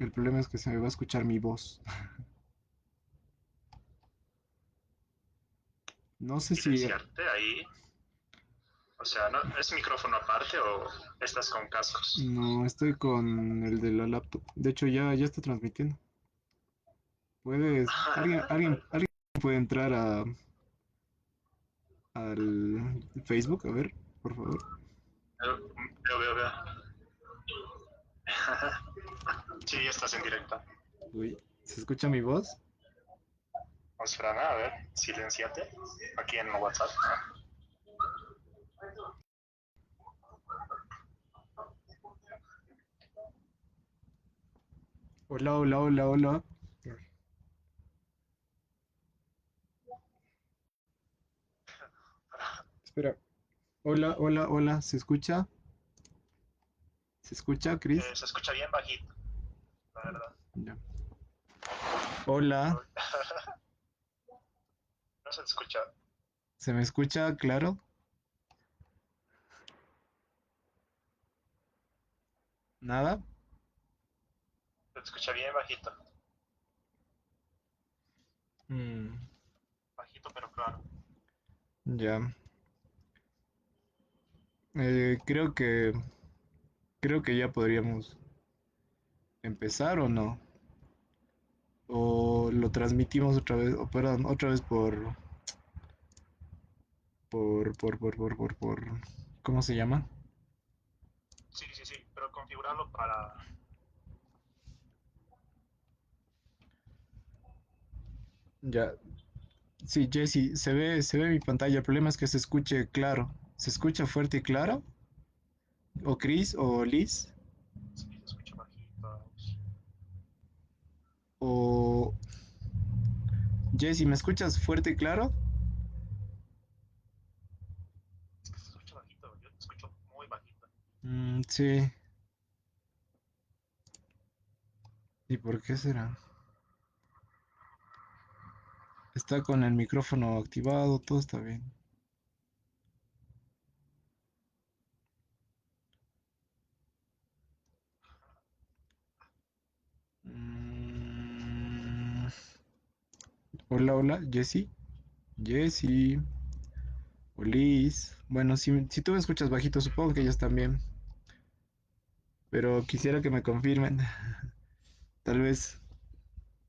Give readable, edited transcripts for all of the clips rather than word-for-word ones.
El problema es que se me va a escuchar mi voz. No sé si... Silenciarte ahí. O sea, ¿no es micrófono aparte o estás con cascos? No, estoy con el de la laptop. De hecho, ya está transmitiendo. Puedes... Alguien puede entrar al Facebook, a ver, por favor. Veo. Sí, ya estás en directo. Uy, ¿se escucha mi voz? Vamos, Frana, a ver, silenciate. Aquí en WhatsApp. Hola, hola, hola, hola. Espera. Hola, hola, hola. ¿Se escucha? ¿Se escucha, Chris? Se escucha bien bajito, la verdad. Ya. Hola. No se escucha. ¿Se me escucha claro? ¿Nada? Se escucha bien bajito. Mm, Bajito pero claro. ya. Eh, creo que creo que ya podríamos empezar o no. O lo transmitimos otra vez, o perdón, otra vez por, ¿cómo se llama? Sí, pero configurarlo para... Ya. Sí, Jesse, se ve mi pantalla. El problema es que se escuche claro. ¿Se escucha fuerte y claro? ¿O Chris o Liz? Sí, se escucha bajito. ¿O Jesse, me escuchas fuerte y claro? Es que se escucha bajito, yo te escucho muy bajito. Sí. ¿Y por qué será? Está con el micrófono activado, todo está bien. Mm, hola, hola, Jesse. Jesse. O Liz. Bueno, si tú me escuchas bajito, supongo que ellos también. Pero quisiera que me confirmen. Tal vez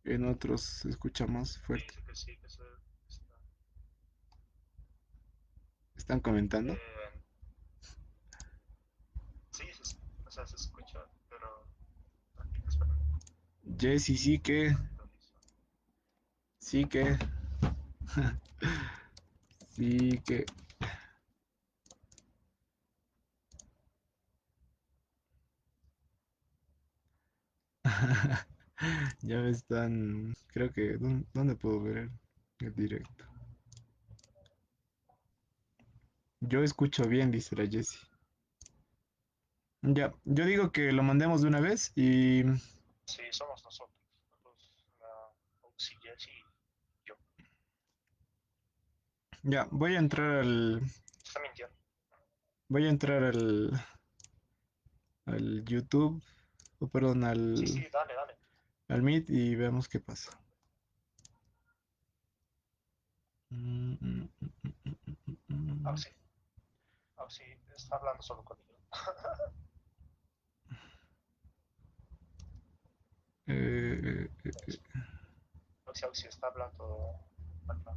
en otros se escucha más fuerte. Dice que sí, que se está... ¿Están comentando? Eh, sí, o sea, se escucha, pero aquí espera, Jessy, actualizo. sí que, sí que. Ya me están, creo que, ¿dónde puedo ver el directo? Yo escucho bien, dice la Jessie. Ya, yo digo que lo mandemos de una vez y Sí, somos nosotros. Nosotros, la auxiliar y yo. ya, Está mintiendo. voy a entrar al YouTube, o perdón, Sí, dale. al Meet y veamos qué pasa. Mm, mm, mm. Auxi, Auxi, está hablando solo conmigo. Eh, Auxi, está hablando acá,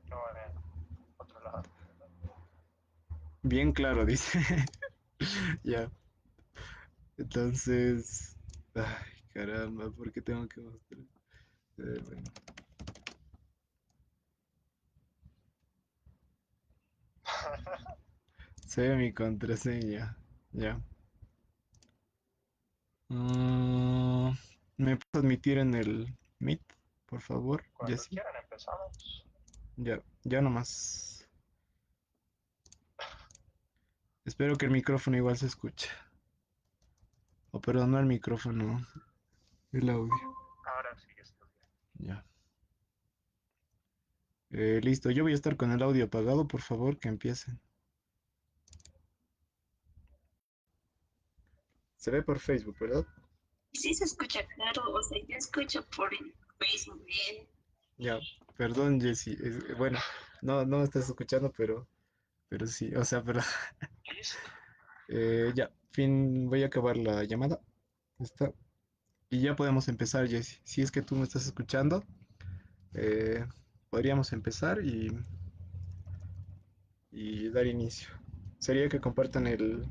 no en otro lado. bien claro, dice. Ya, entonces, ay, caramba, ¿por qué tengo que mostrar? Bueno, sé mi contraseña, ya. Mm, ¿Me puedes admitir en el Meet, por favor, Cuando Jesse? quieran empezamos. Ya, ya nomás. Espero que el micrófono igual se escuche. O perdón, no el micrófono, el audio. Ahora sí estoy bien. Ya. Listo, yo voy a estar con el audio apagado, por favor, que empiecen. Se ve por Facebook, ¿verdad? Y sí se escucha claro, o sea, yo escucho por el Facebook bien. Ya, perdón, Jessy. Bueno, no me estás escuchando, pero sí, o sea, pero ya, fin, voy a acabar la llamada. Está. Y ya podemos empezar, Jessy. Si es que tú me estás escuchando, eh, podríamos empezar y dar inicio. Sería que compartan el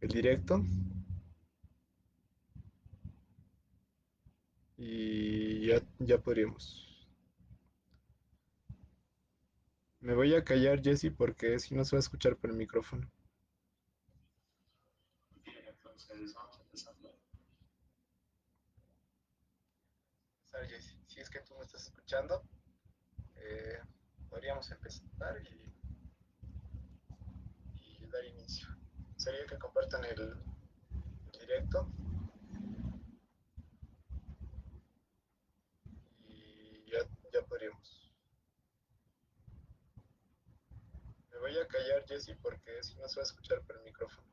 directo y ya podríamos. Me voy a callar, Jessy, porque si no se va a escuchar por el micrófono. Bien, entonces vamos empezando. Empezar, Jessy. Si es que tú me estás escuchando, eh, podríamos empezar y dar inicio. Sería que compartan el directo y ya podríamos. Me voy a callar, Jessy, porque si no se va a escuchar por el micrófono.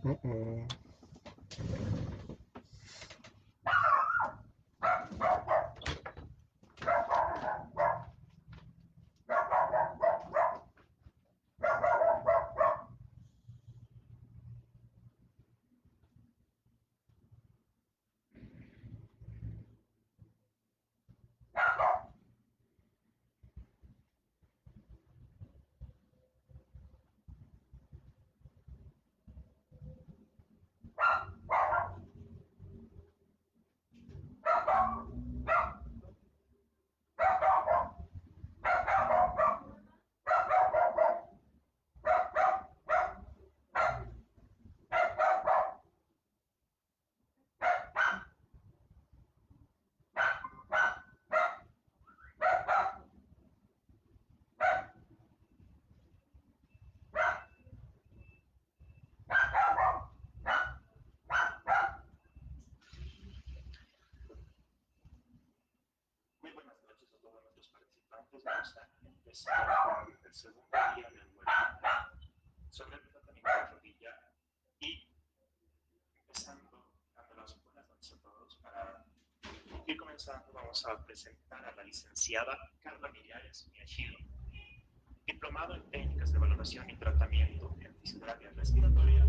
Uh -oh. Muy buenas noches a todos nuestros participantes. Vamos a empezar con el segundo día del webinar sobre el tratamiento de rodilla y empezando dando las buenas noches a todos. Para ir comenzando, vamos a presentar a la licenciada Carla Millares Miyashiro, diplomado en técnicas de valoración y tratamiento en fisioterapia respiratoria,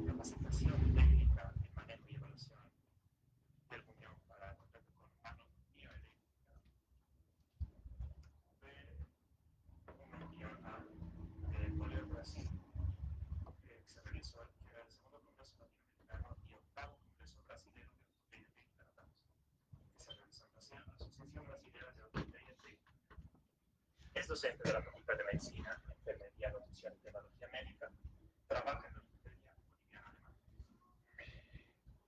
capacitación técnica en manejo y evaluación del muñón para contacto con mano bioeléctrica de una guiona de Toledo, Brasil, que se realizó el segundo Congreso Latinoamericano y octavo Congreso Brasileño de Ortopedia Médica, que se realizó en Brasil, la Asociación Brasileña de Ortopedia Médica. Es docente de la Facultad de Medicina, Enfermería, Nutrición y Tecnología Médica. Trabaja en la Ortopedia Boliviana Alemana.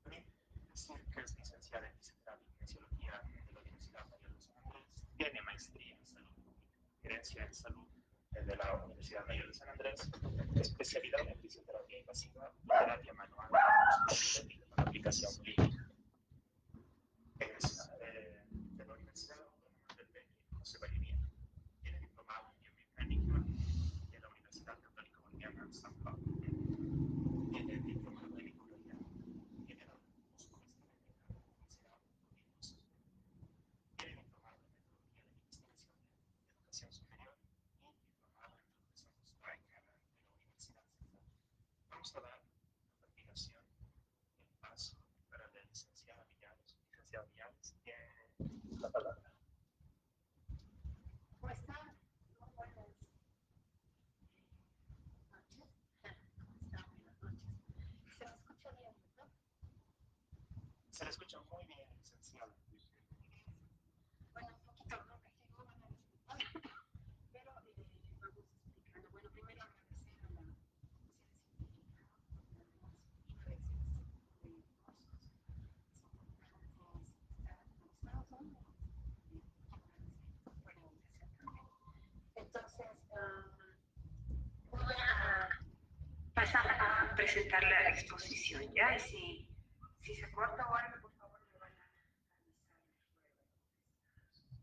También decir que es licenciada en Fisioterapia y Kinesiología de la Universidad Mayor de San Andrés. Tiene maestría en Salud Pública, gerencia en Salud de la Universidad Mayor de San Andrés. Especialidad en Fisioterapia Invasiva y Terapia Manual con aplicación clínica. Es de la Universidad Autónoma del Beni, José Vallivian. Tiene diplomado en vamos a dar a continuación el paso para la licenciada Villares. Licenciada Villares tiene la palabra. Pues está muy buenas noches. ¿Cómo está? Buenas noches. Se me escucha bien, ¿no? Se le escucha muy bien, licenciada. Bueno, un poquito ronca, que no van a disculpar, pero vamos explicando. Bueno, primero agradecer a la Sociedad Científica, ¿no? Por darnos una lección de cursos. Es importante estar actualizados, ¿no? Por la invitación también. Entonces, voy a pasar a presentar la exposición, ¿ya? Y si se corta o algo, por favor, me van a avisar luego. Necesito...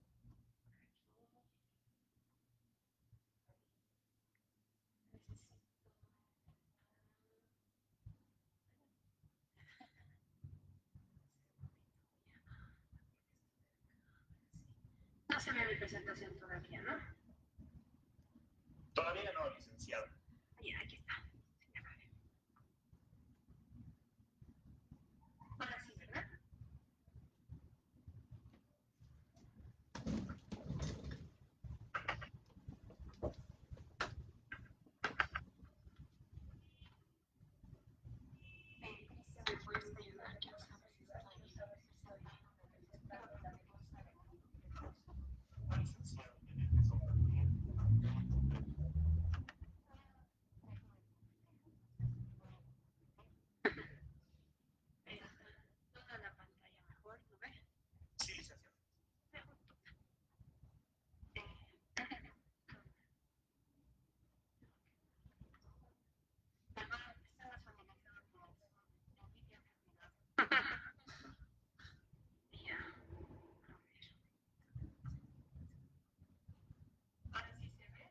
No se ve mi presentación todavía, ¿no? Todavía no, licenciada. Ya, aquí está. Ahora sí, ¿verdad? Cristian, ¿me puedes ayudar? Quiero saber si estoy La licenciada tiene que compartir. toda la pantalla mejor, ¿no ves? Sí, licenciada. Ajá, está más familiarizado con eso. Envidia me olvidado. Ya, a ver. Ahora sí se ve.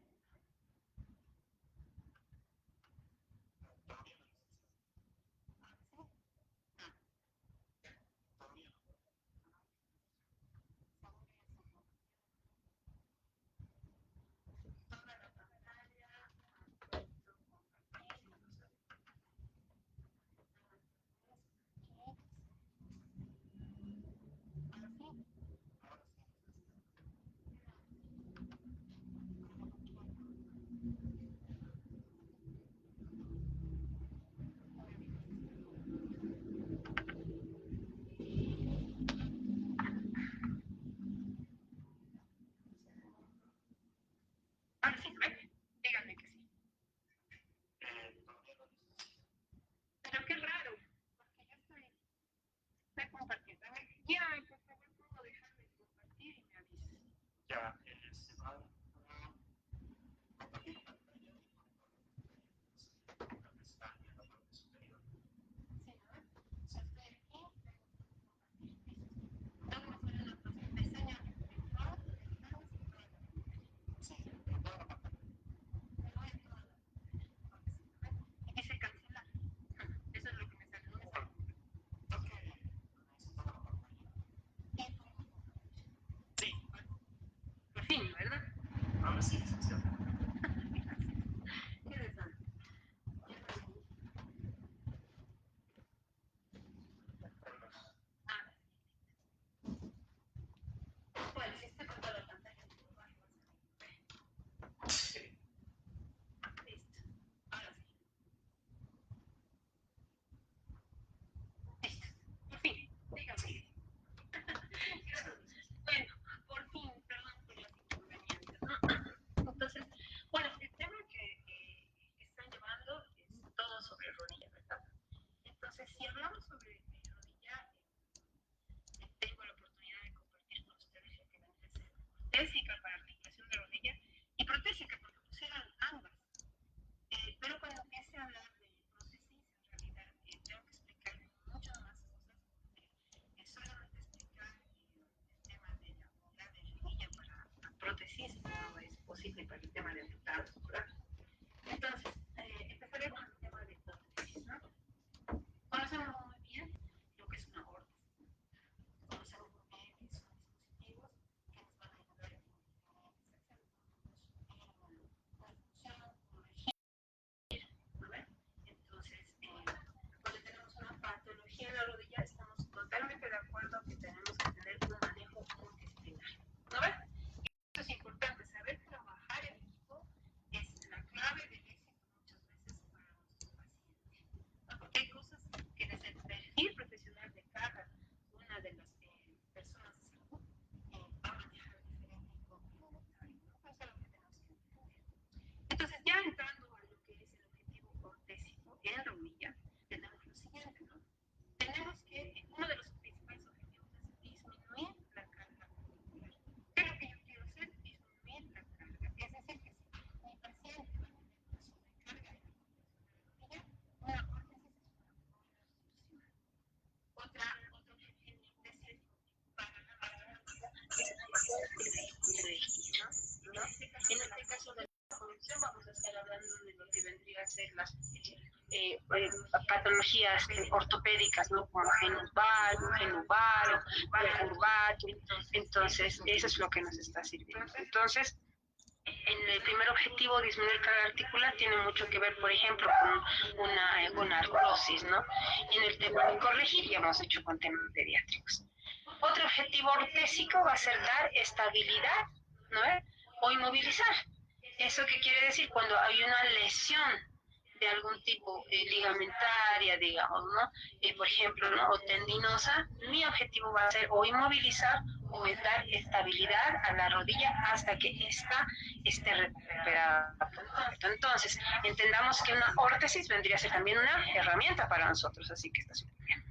Todavía no, licenciada. Ahora sí. Todavía no. Toda la pantalla. Puedo compartir. Ahora sí. Ahora sí, licenciada. Ahora sí, ¿ven? Díganme que sí. Todavía no, licenciada. Pero qué raro, porque yo estoy compartiendo. A ver, ya, por favor, puedo dejar de compartir y me avisas. Ya, se va a compartir pantalla y por favor, una pestaña en la parte superior. Sí, ¿no? Estoy aquí, tengo que compartir. Luego me sale la pestaña virtual, Sí, en toda la pantalla. me voy a toda la y dice cancelar. Eso es lo que me sale, no me sale. Toque con eso toda la pantalla. Sí, Por fin, ¿verdad? ahora sí, licenciada. Qué desastre. Ahora sí. Bueno, si estoy con toda la pantalla, Sí. listo. Ahora sí. Listo. Por fin, dígame. Bueno, por fin, perdón por las inconveniencias, ¿no? Entonces, hablando de lo que vendría a ser las patologías ortopédicas, ¿no? Como genuvario, curvato. Entonces, eso es lo que nos está sirviendo. Entonces, en el primer objetivo, disminuir carga articular, tiene mucho que ver, por ejemplo, con artrosis, ¿no? En el tema de corregir, ya hemos hecho con temas pediátricos. Otro objetivo ortésico va a ser dar estabilidad, ¿no? O inmovilizar. ¿Eso qué quiere decir? Cuando hay una lesión de algún tipo ligamentaria, digamos, ¿no? Por ejemplo, ¿no? O tendinosa, mi objetivo va a ser o inmovilizar o dar estabilidad a la rodilla hasta que ésta esté recuperada. Entonces, entendamos que una órtesis vendría a ser también una herramienta para nosotros, así que está súper bien.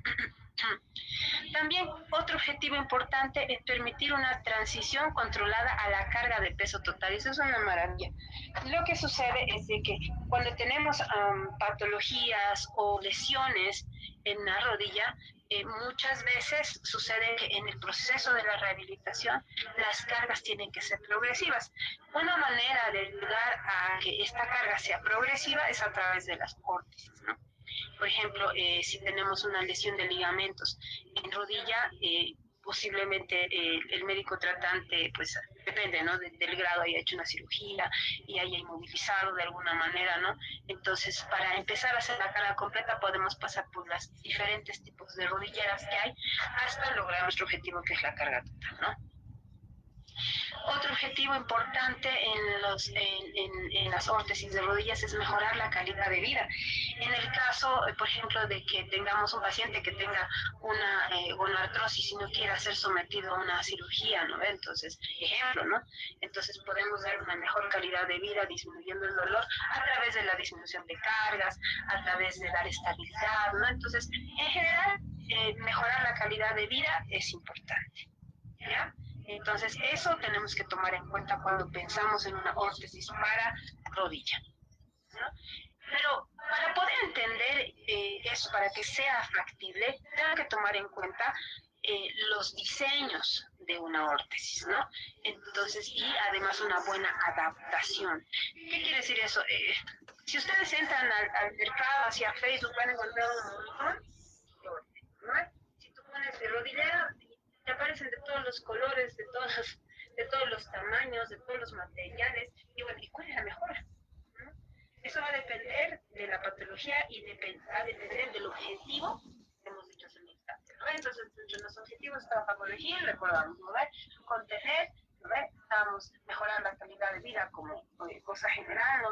También otro objetivo importante es permitir una transición controlada a la carga de peso total. Eso es una maravilla. Lo que sucede es de que cuando tenemos patologías o lesiones en la rodilla, muchas veces sucede que en el proceso de la rehabilitación las cargas tienen que ser progresivas. Una manera de ayudar a que esta carga sea progresiva es a través de las órtesis, ¿no? Por ejemplo, si tenemos una lesión de ligamentos en rodilla, posiblemente el médico tratante, pues depende, ¿no? Del grado, haya hecho una cirugía y haya inmovilizado de alguna manera, ¿no? Entonces, para empezar a hacer la carga completa, podemos pasar por los diferentes tipos de rodilleras que hay hasta lograr nuestro objetivo, que es la carga total, ¿no? Otro objetivo importante en las órtesis de rodillas es mejorar la calidad de vida. En el caso, por ejemplo, de que tengamos un paciente que tenga una artrosis y no quiera ser sometido a una cirugía, ¿no? Entonces, ejemplo, ¿no? Entonces podemos dar una mejor calidad de vida disminuyendo el dolor a través de la disminución de cargas, a través de dar estabilidad, ¿no? Entonces, en general, mejorar la calidad de vida es importante, ¿ya? Entonces, eso tenemos que tomar en cuenta cuando pensamos en una órtesis para rodilla, ¿no? Pero para poder entender eso, para que sea factible, tengo que tomar en cuenta los diseños de una órtesis, ¿no? Entonces, y además una buena adaptación. ¿Qué quiere decir eso? Si ustedes entran al mercado, hacia Facebook, van a encontrar un montón de órtesis, ¿no? Si tú pones de rodillera, te aparecen de todos los colores, de todos los tamaños, de todos los materiales. Y bueno, ¿y cuál es la mejor? ¿No? Eso va a depender de la patología y va a depender del objetivo que hemos dicho hace un instante, ¿no? Entonces, entre los objetivos está para corregir, recordamos, ¿no? Contener, ¿no? Vamos a mejorar la calidad de vida como cosa general, ¿no?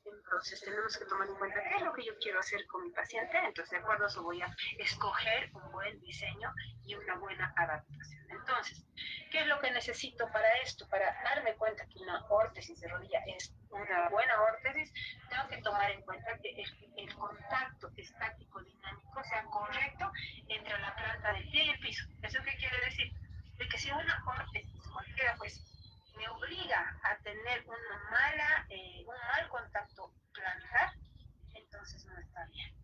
Entonces tenemos que tomar en cuenta qué es lo que yo quiero hacer con mi paciente. Entonces, de acuerdo a eso voy a escoger un buen diseño y una buena adaptación. Entonces, ¿qué es lo que necesito para esto? Para darme cuenta que una órtesis de rodilla es una buena órtesis, tengo que tomar en cuenta que el contacto estático dinámico sea correcto entre la planta del pie y el piso. ¿Eso qué quiere decir? De que si una órtesis cualquiera pues me obliga a tener un mal contacto plantar, entonces no está bien,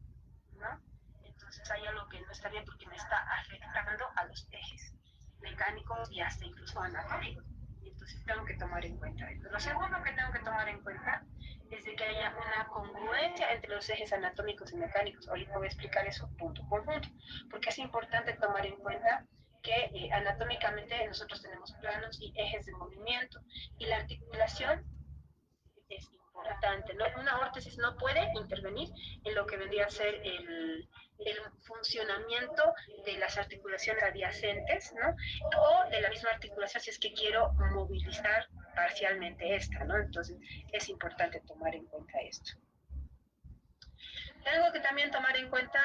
¿no? Entonces hay algo que no está bien porque me está afectando a los ejes mecánicos y hasta incluso anatómicos. Y entonces tengo que tomar en cuenta esto. Lo segundo que tengo que tomar en cuenta es de que haya una congruencia entre los ejes anatómicos y mecánicos. Ahorita voy a explicar eso punto por punto, porque es importante tomar en cuenta que anatómicamente nosotros tenemos planos y ejes de movimiento y la articulación es importante, ¿no? Una órtesis no puede intervenir en lo que vendría a ser el funcionamiento de las articulaciones adyacentes, ¿no? O de la misma articulación si es que quiero movilizar parcialmente esta, ¿no? Entonces es importante tomar en cuenta esto. Tengo que también tomar en cuenta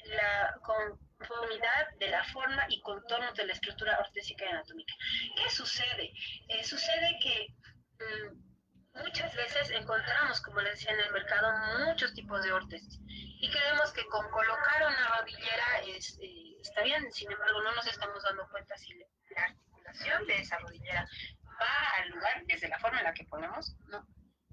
la conformidad de la forma y contornos de la estructura ortésica y anatómica. ¿Qué sucede? Sucede que muchas veces encontramos, como les decía, en el mercado muchos tipos de órtesis y creemos que con colocar una rodillera está bien, sin embargo no nos estamos dando cuenta si la articulación de esa rodillera va al lugar desde la forma en la que ponemos, ¿no?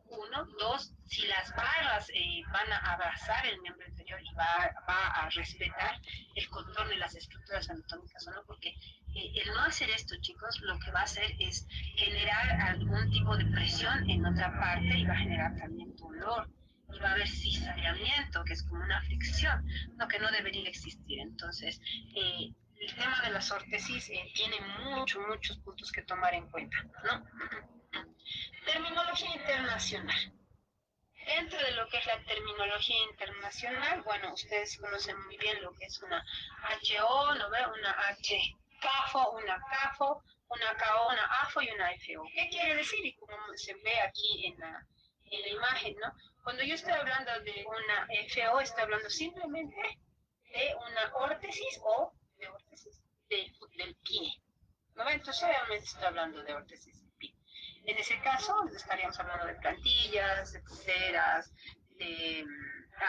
Uno, dos, si las barras van a abrazar el miembro inferior y va a respetar el contorno y las estructuras anatómicas o no, porque el no hacer esto, chicos, lo que va a hacer es generar algún tipo de presión en otra parte y va a generar también un dolor y va a haber cizallamiento, que es como una fricción, lo que no debería existir. Entonces, el tema de las órtesis tiene muchos puntos que tomar en cuenta, ¿no? Terminología internacional. Dentro de lo que es la terminología internacional, bueno, ustedes conocen muy bien lo que es una HO, ¿no ve? Una H-CAFO, una CAFO, una KO, una AFO y una FO. ¿Qué quiere decir? Y como se ve aquí en la imagen, ¿no? Cuando yo estoy hablando de una FO, estoy hablando simplemente de una órtesis o de órtesis del pie, ¿no? Entonces, obviamente estoy hablando de órtesis del pie. En ese caso, estaríamos hablando de plantillas, de punteras, de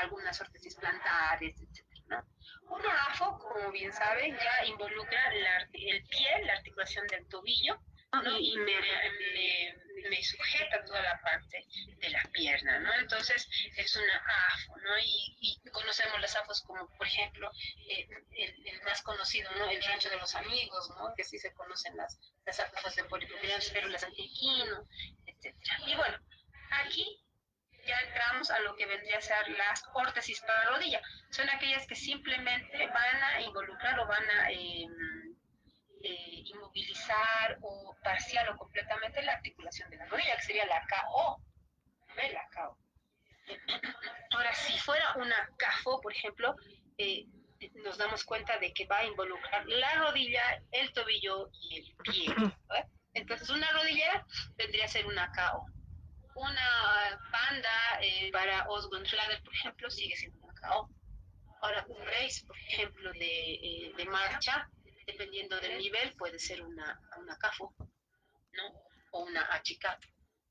algunas órtesis plantares, etcétera, ¿no? Una AFO, como bien saben, ya involucra el pie, la articulación del tobillo, ¿no? Y me sujeta toda la parte de la pierna, ¿no? Entonces, es una AFO, ¿no? Y conocemos las AFOs como, por ejemplo, el más conocido, ¿no? El rancho de los amigos, ¿no? Que sí se conocen las AFOs de polipropileno, férulas antiquino, etcétera. Y bueno, aquí ya entramos a lo que vendría a ser las órtesis para rodilla. Son aquellas que simplemente van a involucrar o van a inmovilizar o parcial o completamente la articulación de la rodilla, que sería la KO. ¿Ve? La KO. Ahora, si fuera una CAFO, por ejemplo, nos damos cuenta de que va a involucrar la rodilla, el tobillo y el pie. ¿Ve? Entonces, una rodillera vendría a ser una KO. Una banda para Osgood-Schlager, por ejemplo, sigue siendo una KO. Ahora, un race, por ejemplo, de marcha, dependiendo del nivel, puede ser una CAFO, ¿no? O una HCAP,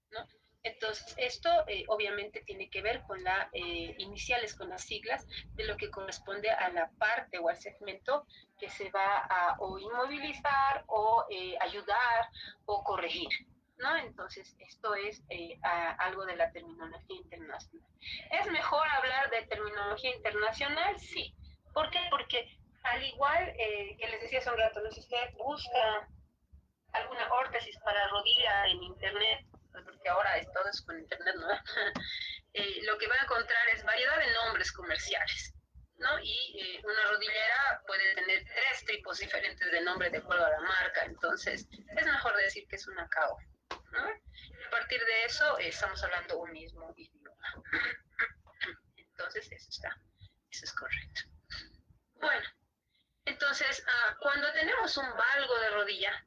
¿no? Entonces, esto obviamente tiene que ver con las iniciales, con las siglas, de lo que corresponde a la parte o al segmento que se va a o inmovilizar o ayudar o corregir, ¿no? Entonces, esto es algo de la terminología internacional. ¿Es mejor hablar de terminología internacional? Sí. ¿Por qué? Porque al igual que les decía hace un rato, ¿no? Si usted busca alguna órtesis para rodilla en internet, porque ahora todo es con internet, ¿no? Lo que va a encontrar es variedad de nombres comerciales, ¿no? Y una rodillera puede tener 3 tipos diferentes de nombre de acuerdo a la marca, entonces es mejor decir que es una KO, ¿no? A partir de eso estamos hablando un mismo idioma. Entonces eso es correcto. Bueno, entonces cuando tenemos un valgo de rodilla,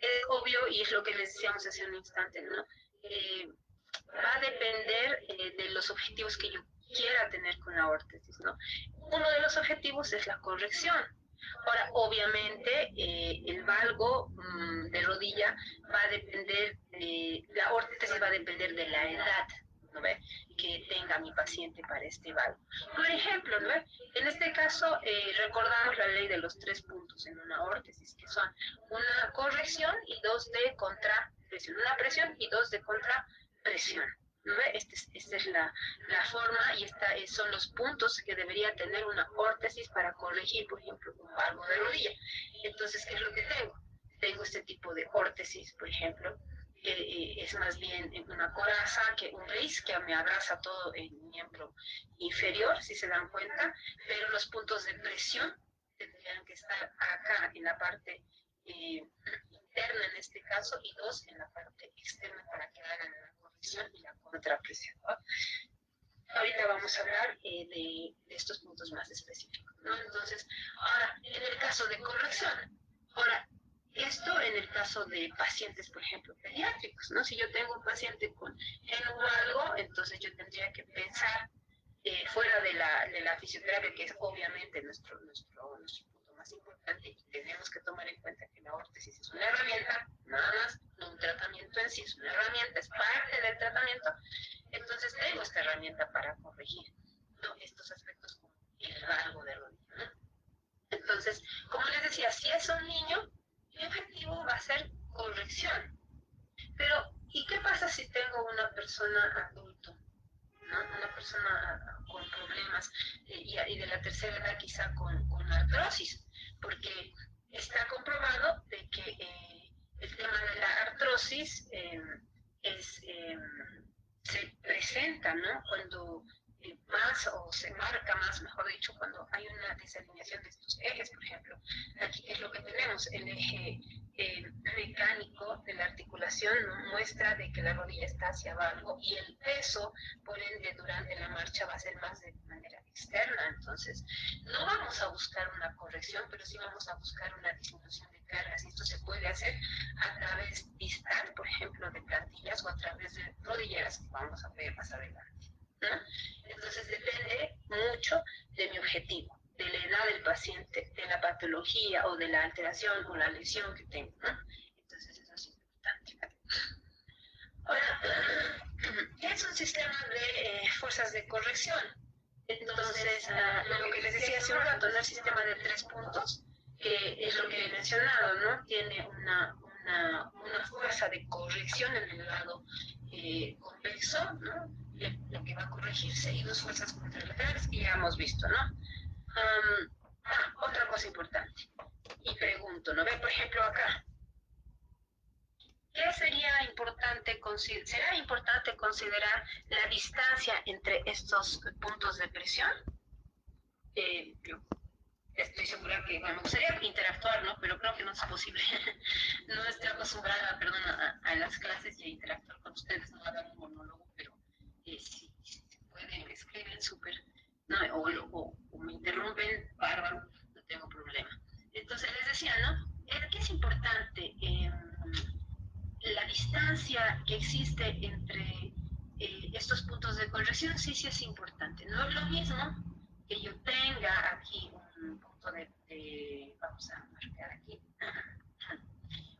es obvio, y es lo que les decíamos hace un instante, ¿no? Va a depender de los objetivos que yo quiera tener con la órtesis, ¿no? Uno de los objetivos es la corrección. Ahora, obviamente, el valgo de rodilla va a depender, la órtesis va a depender de la edad, ¿no ve? Que tenga mi paciente para este valgo. Por ejemplo, ¿no ve? En este caso, recordamos la ley de los 3 puntos en una órtesis, que son una corrección y 2 de contrapresión, una presión y 2 de contrapresión. ¿No ve? Esta es la forma y son los puntos que debería tener una órtesis para corregir, por ejemplo, un valgo de rodilla. Entonces, ¿qué es lo que tengo? Tengo este tipo de órtesis, por ejemplo, que es más bien una coraza que un raíz que me abraza todo el miembro inferior, si se dan cuenta, pero los puntos de presión tendrían que estar acá en la parte interna en este caso y 2 en la parte externa para que hagan la corrección y la contrapresión, ¿no? Ahorita vamos a hablar de estos puntos más específicos, ¿no? Entonces, ahora, en el caso de corrección, ahora, esto en el caso de pacientes, por ejemplo, pediátricos, ¿no? Si yo tengo un paciente con algo, entonces yo tendría que pensar fuera de la fisioterapia, que es obviamente nuestro punto más importante, y tenemos que tomar en cuenta que la órtesis es una herramienta, nada más, no un tratamiento en sí, es una herramienta, es parte del tratamiento. Entonces tengo esta herramienta para corregir, ¿no? Estos aspectos como el valgo de rodilla, ¿no? Entonces, como les decía, si es un niño, mi objetivo va a ser corrección. Pero, ¿y qué pasa si tengo una persona adulto, ¿no? Una persona con problemas y de la tercera edad quizá con artrosis? Porque está comprobado de que el tema de la artrosis es se presenta, ¿no? Cuando más o se marca más, mejor dicho, cuando hay una desalineación de estos ejes, por ejemplo. Aquí es lo que tenemos, el eje mecánico de la articulación muestra de que la rodilla está hacia abajo y el peso, por ende, durante la marcha va a ser más de manera externa. Entonces, no vamos a buscar una corrección, pero sí vamos a buscar una disminución de cargas. Y esto se puede hacer a través distal, por ejemplo, de plantillas o a través de rodilleras que vamos a ver más adelante, ¿no? Entonces, depende mucho de mi objetivo, de la edad del paciente, de la patología o de la alteración o la lesión que tengo, ¿no? Entonces, eso es importante. Ahora, ¿qué es un sistema de fuerzas de corrección? Entonces, lo que les decía hace un rato, ¿no? El sistema de 3 puntos, que es lo que he mencionado, ¿no? Tiene una fuerza de corrección en el lado convexo, ¿no? Lo que va a corregirse, y 2 fuerzas contralaterales que ya hemos visto, ¿no? Otra cosa importante, y pregunto, ¿no? Ve, por ejemplo, acá, ¿qué sería importante? ¿Será importante considerar la distancia entre estos puntos de presión? Yo estoy segura que, bueno, me gustaría interactuar, ¿no? Pero creo que no es posible. No estoy acostumbrada, perdón, a las clases y a interactuar con ustedes, no a dar un monólogo, pero si se puede, me escriben súper, ¿no? O me interrumpen, bárbaro, no tengo problema. Entonces les decía, ¿no? ¿Qué es importante? La distancia que existe entre estos puntos de corrección, sí, sí es importante. No es lo mismo que yo tenga aquí un punto vamos a marcar aquí,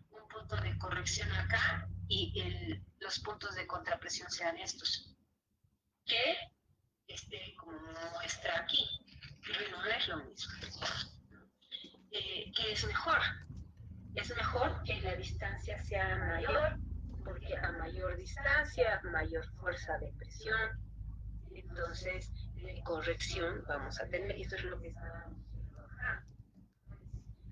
un punto de corrección acá y los puntos de contrapresión sean estos, que como muestra aquí, no es lo mismo. ¿Qué es mejor? Es mejor que la distancia sea mayor, porque a mayor distancia, mayor fuerza de presión, entonces de corrección vamos a tener, y esto es lo que estábamos viendo acá.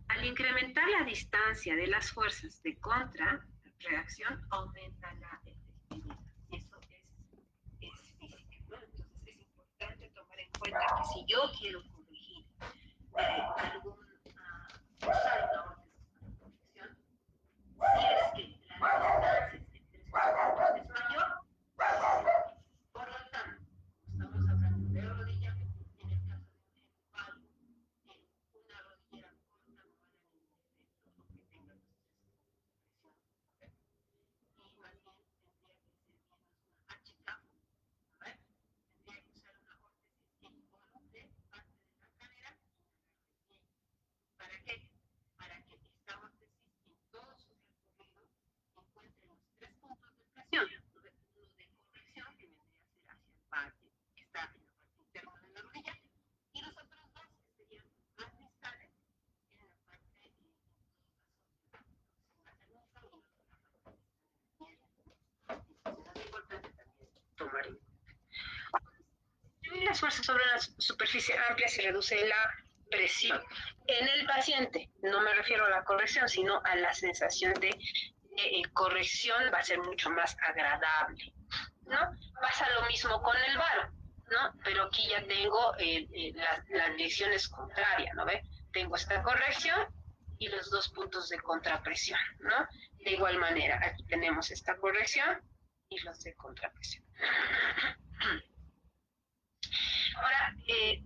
Al incrementar la distancia de las fuerzas de contrarreacción, aumenta la efectividad. Eso es física, ¿no? Entonces es importante tomar en cuenta que si yo quiero corregir algún forzar una orden de corrección, si es que la distancia entre sus puntos es mayor, por lo tanto, como estamos hablando de rodilla, en el caso de un palo, una rodillera corta no van a ningún efecto, aunque tenga los 3 puntos de presión. Y más bien tendría que ser menos una HK, ¿vale? Tendría que usar una órtesis que involucre parte de la cadera y una bien. ¿Para qué? Para que esta órtesis en todo su recorrido encuentre los 3 puntos de presión, uno de corrección que vendría a ser hacia el parte que está en la parte interna de la rodilla, y los otros 2 que serían más distales en la parte, en todo caso, más al muslo y no en la parte distal de la pierna. Entonces es importante también tomar en cuenta. Distribuir las fuerzas sobre una superficie amplia se reduce la presión. En el paciente, no me refiero a la corrección, sino a la sensación de corrección, va a ser mucho más agradable, ¿no? Pasa lo mismo con el varo, ¿no? Pero aquí ya tengo la dirección es contraria, ¿no ve? Tengo esta corrección y los 2 puntos de contrapresión, ¿no? De igual manera, aquí tenemos esta corrección y los de contrapresión. Ahora,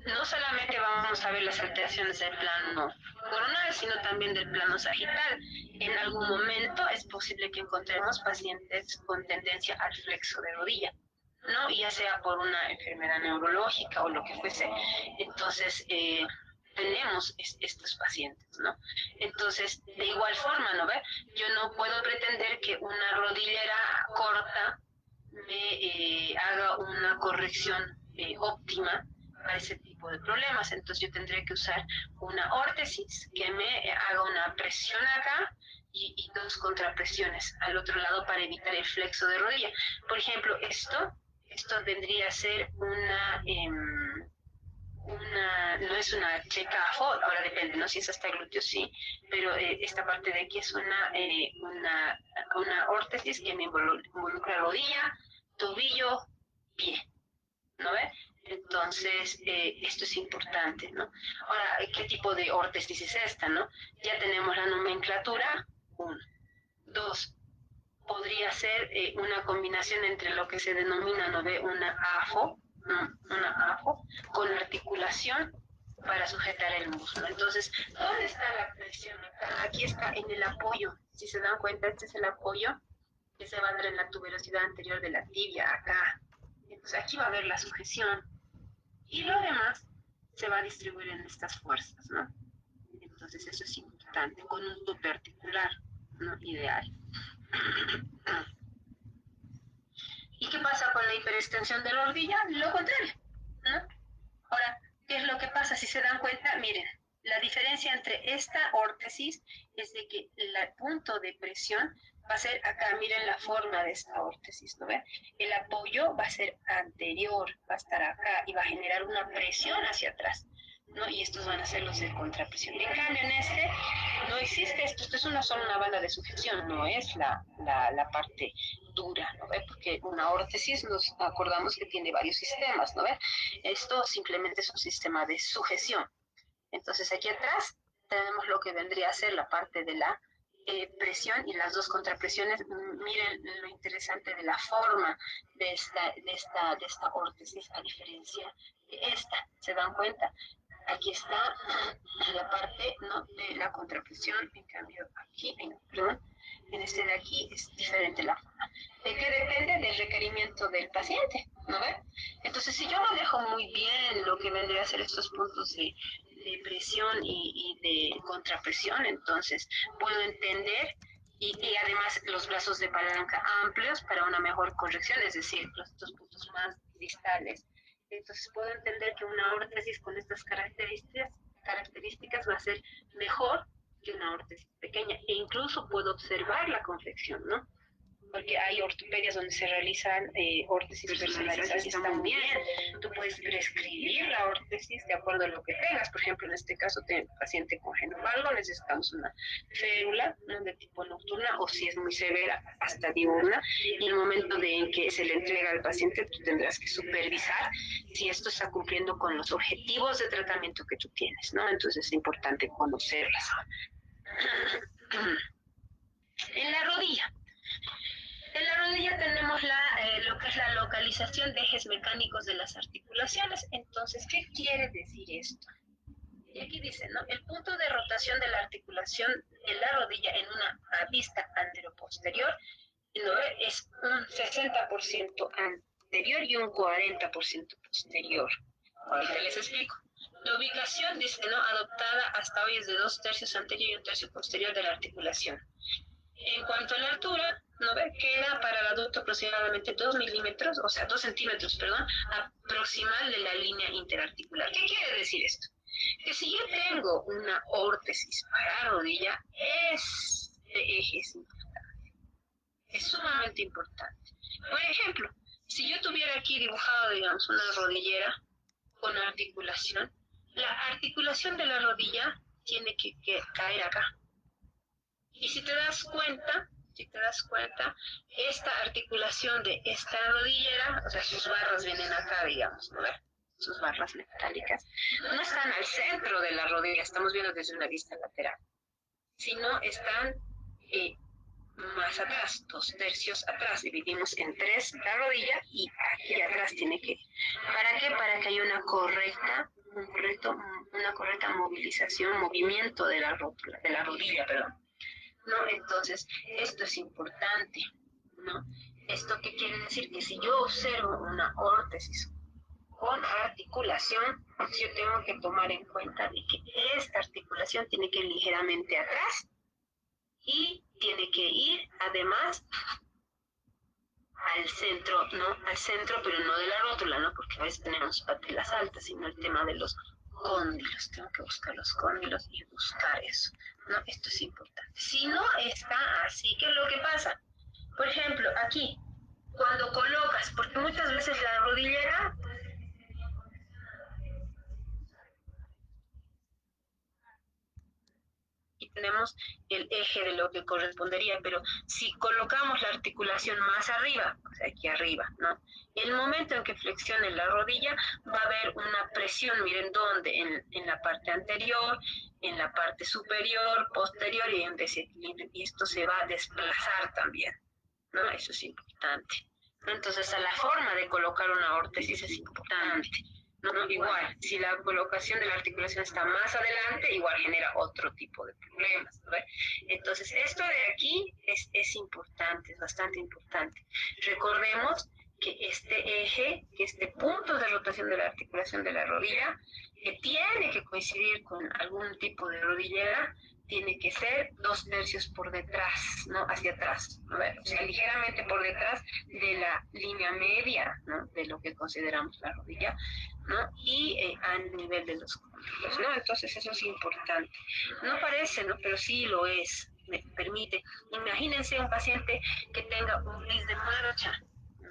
no solamente vamos a ver las alteraciones del plano coronal, sino también del plano sagital. En algún momento es posible que encontremos pacientes con tendencia al flexo de rodilla, ¿no? Ya sea por una enfermedad neurológica o lo que fuese. Entonces, tenemos estos pacientes, ¿no? Entonces, de igual forma, ¿no ve? Yo no puedo pretender que una rodillera corta me haga una corrección óptima para ese tipo de problemas. Entonces yo tendría que usar una órtesis que me haga una presión acá y 2 contrapresiones al otro lado para evitar el flexo de rodilla. Por ejemplo, esto vendría a ser no es una checa-AFO, ahora depende, ¿no? Si es hasta glúteo, sí, pero esta parte de aquí es una órtesis que me involucra rodilla, tobillo, pie, ¿no ve? Entonces, esto es importante, ¿no? Ahora, ¿qué tipo de órtesis es esta, no? Ya tenemos la nomenclatura, 1. 2. Podría ser una combinación entre lo que se denomina, ¿no ve? Una AFO con articulación para sujetar el músculo. Entonces, ¿dónde está la presión? Acá, aquí está en el apoyo. Si se dan cuenta, este es el apoyo que se va a dar en la tuberosidad anterior de la tibia, acá. Entonces, aquí va a haber la sujeción. Y lo demás se va a distribuir en estas fuerzas, ¿no? Entonces, eso es importante, con un tope articular, ¿no? Ideal. ¿Y qué pasa con la hiperextensión de la rodilla? Lo contrario, ¿no? Ahora, ¿qué es lo que pasa? Si se dan cuenta, miren, la diferencia entre esta órtesis es de que el punto de presión va a ser acá, miren la forma de esta órtesis, ¿no ven? El apoyo va a ser anterior, va a estar acá y va a generar una presión hacia atrás, ¿no? Y estos van a ser los de contrapresión. En cambio, en este no existe esto, esto es solo una banda de sujeción, no es la parte dura, ¿no ve? Porque una órtesis nos acordamos que tiene varios sistemas, ¿no ve? Esto simplemente es un sistema de sujeción. Entonces aquí atrás tenemos lo que vendría a ser la parte de la presión y las dos contrapresiones. Miren lo interesante de la forma de esta órtesis a diferencia de esta. ¿Se dan cuenta? Aquí está la parte, ¿no?, de la contrapresión, en cambio aquí, perdón, en este de aquí es diferente la forma. ¿De qué depende? Del requerimiento del paciente, ¿no ve? Entonces, si yo manejo muy bien lo que vendría a ser estos puntos de presión y de contrapresión, entonces puedo entender y además los brazos de palanca amplios para una mejor corrección, es decir, los dos puntos más distales. Entonces puedo entender que una órtesis con estas características va a ser mejor que una órtesis pequeña e incluso puedo observar la confección, ¿no? Porque hay ortopedias donde se realizan órtesis personalizadas y está muy bien. Tú puedes prescribir la órtesis de acuerdo a lo que tengas. Por ejemplo, en este caso, tengo un paciente congénito valgo, necesitamos una férula, ¿no?, de tipo nocturna, o si es muy severa, hasta diurna. Y en el momento en que se le entrega al paciente, tú tendrás que supervisar si esto está cumpliendo con los objetivos de tratamiento que tú tienes, ¿no? Entonces es importante conocerlas. En la rodilla. En la rodilla tenemos lo que es la localización de ejes mecánicos de las articulaciones. Entonces, ¿qué quiere decir esto? Y aquí dice, ¿no? El punto de rotación de la articulación en la rodilla en una vista anteroposterior, ¿no?, es un 60% anterior y un 40% posterior. Ahorita les explico. La ubicación, dice, ¿no?, adoptada hasta hoy es de 2/3 anterior y 1/3 posterior de la articulación. En cuanto a la altura, ¿no ve? Queda para el adulto aproximadamente 2 milímetros, o sea, 2 centímetros, perdón, aproximal de la línea interarticular. ¿Qué quiere decir esto? Que si yo tengo una órtesis para la rodilla, este eje es sumamente importante. Por ejemplo, si yo tuviera aquí dibujado, digamos, una rodillera con articulación, la articulación de la rodilla tiene que caer acá. Y si te das cuenta, esta articulación de esta rodillera, o sea, sus barras vienen acá, digamos, ¿no? Sus barras metálicas, no están al centro de la rodilla, estamos viendo desde una vista lateral, sino están más atrás, 2/3 atrás, dividimos en 3 la rodilla y aquí atrás tiene que. ¿Para qué? Para que haya una correcta movilización, movimiento de la rodilla, perdón. ¿No? Entonces, esto es importante, ¿no? ¿Esto qué quiere decir? Que si yo observo una órtesis con articulación, yo tengo que tomar en cuenta de que esta articulación tiene que ir ligeramente atrás y tiene que ir, además, al centro, ¿no? Al centro, pero no de la rótula, ¿no? Porque a veces tenemos patelas altas, sino el tema de los cóndilos. Tengo que buscar los cóndilos y buscar eso, ¿no? Esto es importante. Si no está así, ¿qué es lo que pasa? Por ejemplo, aquí, cuando colocas, porque muchas veces la rodillera y aquí tenemos el eje de lo que correspondería, pero si colocamos la articulación más arriba, o sea, aquí arriba, ¿no? El momento en que flexione la rodilla va a haber una presión, miren dónde, en la parte anterior, en la parte superior, posterior y en desequilibrio, y esto se va a desplazar también, ¿no? Eso es importante. Entonces, a la forma de colocar una órtesis es importante. No, igual, si la colocación de la articulación está más adelante, igual genera otro tipo de problemas, ¿no? Entonces, esto de aquí es importante, es bastante importante. Recordemos que este eje, que este punto de rotación de la articulación de la rodilla, que tiene que coincidir con algún tipo de rodillera, tiene que ser 2/3 por detrás, ¿no? Hacia atrás, ¿no? O sea, ligeramente por detrás de la línea media, ¿no? De lo que consideramos la rodilla, ¿no? Y a nivel de los cóncavos, ¿no? Entonces eso es importante. No parece, ¿no? Pero sí lo es. Me permite. Imagínense un paciente que tenga un bris de marcha, ¿no?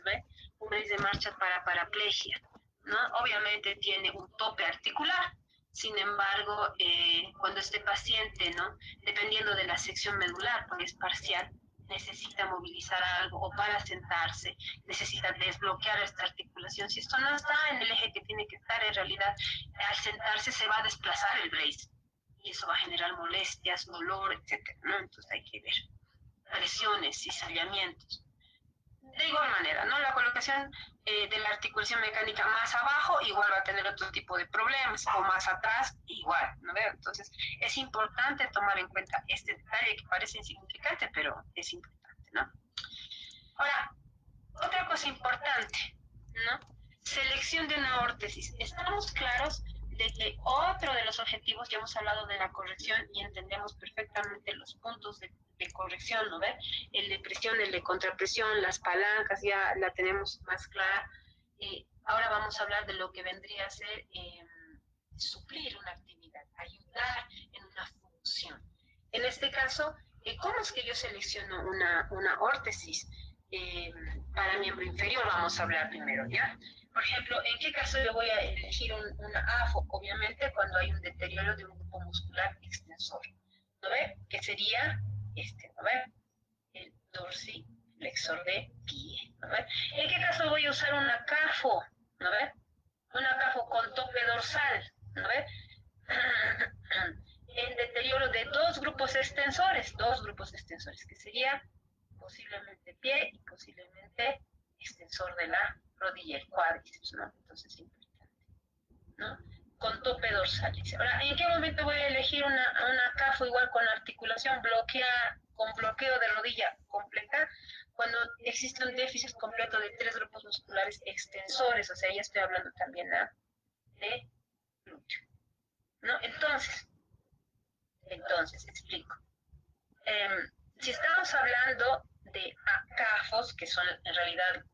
Un bris de marcha para paraplegia, ¿no? Obviamente tiene un tope articular. Sin embargo, cuando este paciente, ¿no? Dependiendo de la sección medular, porque es parcial, necesita movilizar algo o para sentarse, necesita desbloquear esta articulación. Si esto no está en el eje que tiene que estar, en realidad, al sentarse se va a desplazar el brace y eso va a generar molestias, dolor, etcétera, ¿no? Entonces hay que ver presiones, cizallamientos. De igual manera, ¿no? La colocación de la articulación mecánica más abajo igual va a tener otro tipo de problemas, o más atrás igual, ¿no? Entonces es importante tomar en cuenta este detalle que parece insignificante, pero es importante, ¿no? Ahora, otra cosa importante, ¿no? Selección de una órtesis. Estamos claros de que otro de los objetivos, ya hemos hablado de la corrección y entendemos perfectamente los puntos de corrección, ¿no ve? El de presión, el de contrapresión, las palancas, ya la tenemos más clara. Ahora vamos a hablar de lo que vendría a ser suplir una actividad, ayudar en una función. En este caso, ¿cómo es que yo selecciono una órtesis? Para miembro inferior vamos a hablar primero, ¿ya? Por ejemplo, ¿en qué caso yo voy a elegir una AFO? Obviamente cuando hay un deterioro de un grupo muscular extensor, ¿no ve? Que sería este, ¿no ve? El dorsiflexor de pie, ¿no ve? ¿En qué caso voy a usar una CAFO? ¿No ve? Una CAFO con tope dorsal, ¿no ve? El deterioro de dos grupos extensores, que sería posiblemente pie y posiblemente extensor de la rodilla, el cuádriceps, ¿no? Entonces es importante, ¿no? Con tope dorsal. Ahora, ¿en qué momento voy a elegir una CAFO igual con articulación bloqueada, con bloqueo de rodilla completa? Cuando existe un déficit completo de 3 grupos musculares extensores, o sea, ya estoy hablando también de glúteo, ¿no? Entonces, explico. Si estamos hablando de CAFOS, que son en realidad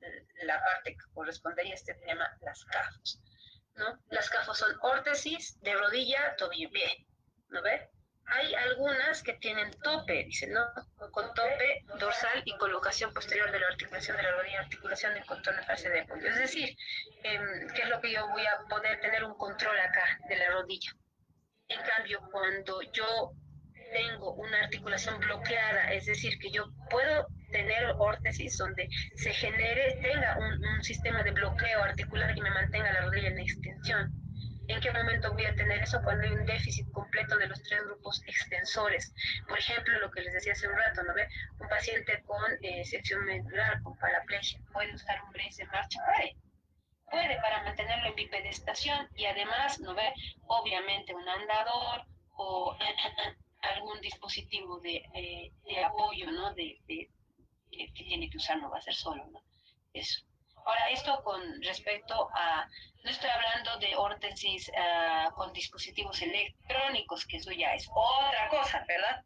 la parte que correspondería a este tema, las CAFOS, ¿no? Las CAFOS son órtesis de rodilla, tobillo y pie, ¿no ve? Hay algunas que tienen tope, dicen, ¿no? Con tope dorsal y colocación posterior de la articulación de la rodilla, articulación de contorno en fase de apoyo. Es decir, ¿qué es lo que yo voy a poder tener un control acá de la rodilla? En cambio, cuando yo tengo una articulación bloqueada, es decir, que yo puedo tener órtesis donde se genere, tenga un sistema de bloqueo articular que me mantenga la rodilla en extensión. ¿En qué momento voy a tener eso? Cuando hay un déficit completo de los 3 grupos extensores. Por ejemplo, lo que les decía hace un rato, ¿no ve? Un paciente con sección medular, con paraplegia, puede usar un brace en marcha, puede para mantenerlo en bipedestación y además, ¿no ve? Obviamente un andador o algún dispositivo de apoyo, ¿no? Que tiene que usar, no va a ser solo, ¿no? Eso. Ahora, esto con respecto a, no estoy hablando de órtesis con dispositivos electrónicos, que eso ya es otra cosa, ¿verdad?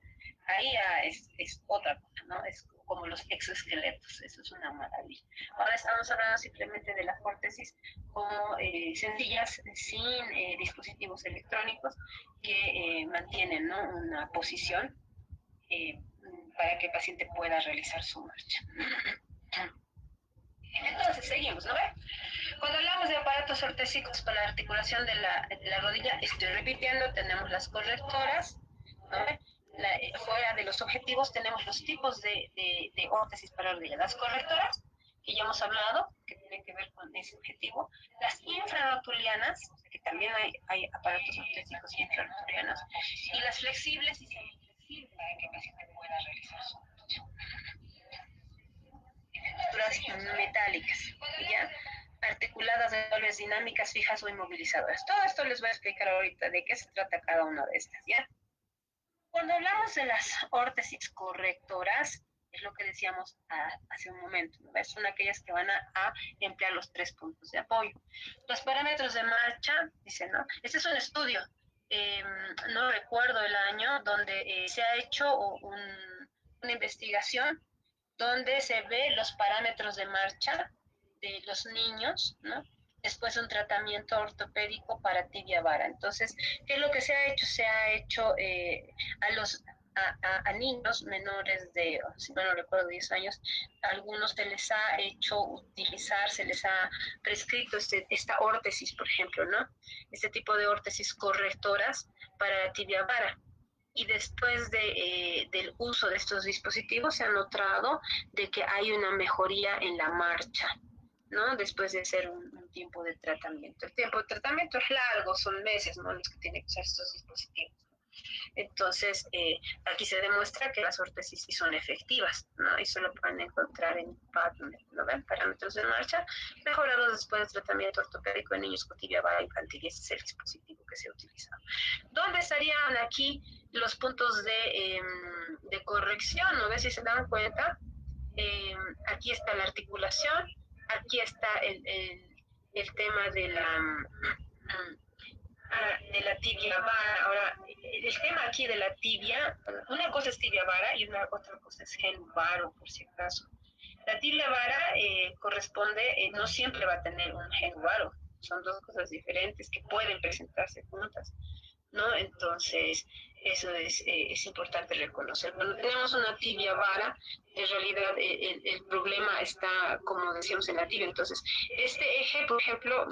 Ahí ya es otra cosa, ¿no? Es como los exoesqueletos, eso es una maravilla. Ahora estamos hablando simplemente de las órtesis como sencillas, sin dispositivos electrónicos que mantienen, ¿no? Una posición eh, para que el paciente pueda realizar su marcha. Entonces, seguimos, ¿no ve? Cuando hablamos de aparatos ortésicos para la articulación de la rodilla, estoy repitiendo, tenemos las correctoras, ¿no ve? fuera de los objetivos tenemos los tipos de órtesis para rodilla. Las correctoras, que ya hemos hablado, que tienen que ver con ese objetivo. Las infrarrotulianas, que también hay aparatos ortésicos infrarrotulianos. Y las flexibles y semiflexibles, para que el paciente pueda realizar su función. Estructuras metálicas, ¿ya? Articuladas de dobles dinámicas fijas o inmovilizadoras. Todo esto les voy a explicar ahorita de qué se trata cada una de estas, ¿ya? Cuando hablamos de las órtesis correctoras, es lo que decíamos hace un momento, ¿no? Son aquellas que van a emplear los 3 puntos de apoyo. Los parámetros de marcha, dicen, ¿no? Este es un estudio, no recuerdo el año, donde se ha hecho una investigación donde se ve los parámetros de marcha de los niños, ¿no? Después un tratamiento ortopédico para tibia vara. Entonces, ¿qué es lo que se ha hecho? Se ha hecho a niños menores de, si no recuerdo, 10 años, a algunos se les ha hecho utilizar, se les ha prescrito esta órtesis, por ejemplo, ¿no? Este tipo de órtesis correctoras para la tibia vara. Y después del uso de estos dispositivos se ha notado de que hay una mejoría en la marcha, ¿no? Después de hacer un tiempo de tratamiento. El tiempo de tratamiento es largo, son meses, ¿no? Los que tienen que usar estos dispositivos. Entonces, aquí se demuestra que las órtesis sí son efectivas, ¿no? Y se lo pueden encontrar en PubMed, ¿no ven? Parámetros de marcha mejorados después del tratamiento ortopédico en niños con tibia vara infantil, y ese es el dispositivo que se ha utilizado. ¿Dónde estarían aquí los puntos de corrección? ¿No ves si se dan cuenta? Aquí está la articulación, aquí está el tema de la tibia vara. Ahora, el tema aquí de la tibia, una cosa es tibia vara y otra cosa es genu varo, por si acaso. La tibia vara corresponde, no siempre va a tener un genu varo, son dos cosas diferentes que pueden presentarse juntas, ¿no? Entonces, eso es importante reconocer. Cuando tenemos una tibia vara, en realidad el problema está, como decíamos, en la tibia. Entonces, este eje, por ejemplo,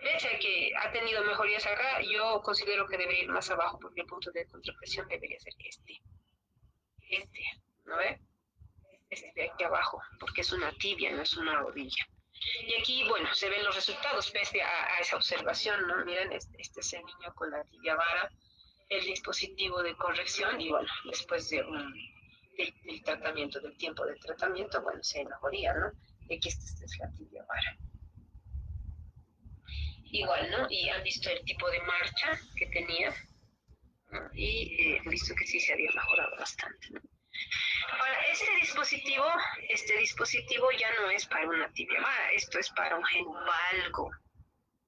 pese a que ha tenido mejorías acá, yo considero que debería ir más abajo, porque el punto de contrapresión debería ser este, ¿no ve? Este de aquí abajo, porque es una tibia, no es una rodilla. Y aquí, bueno, se ven los resultados pese a esa observación, ¿no? Miren, este es el niño con la tibia vara, el dispositivo de corrección, y bueno, después del tratamiento, del tiempo de tratamiento, bueno, se mejoría, ¿no? Y aquí esta es la tibia vara. Igual, ¿no? Y han visto el tipo de marcha que tenía, ¿no? Y han visto que sí se había mejorado bastante, ¿no? Ahora, este dispositivo ya no es para una tibia vara, esto es para un genu valgo,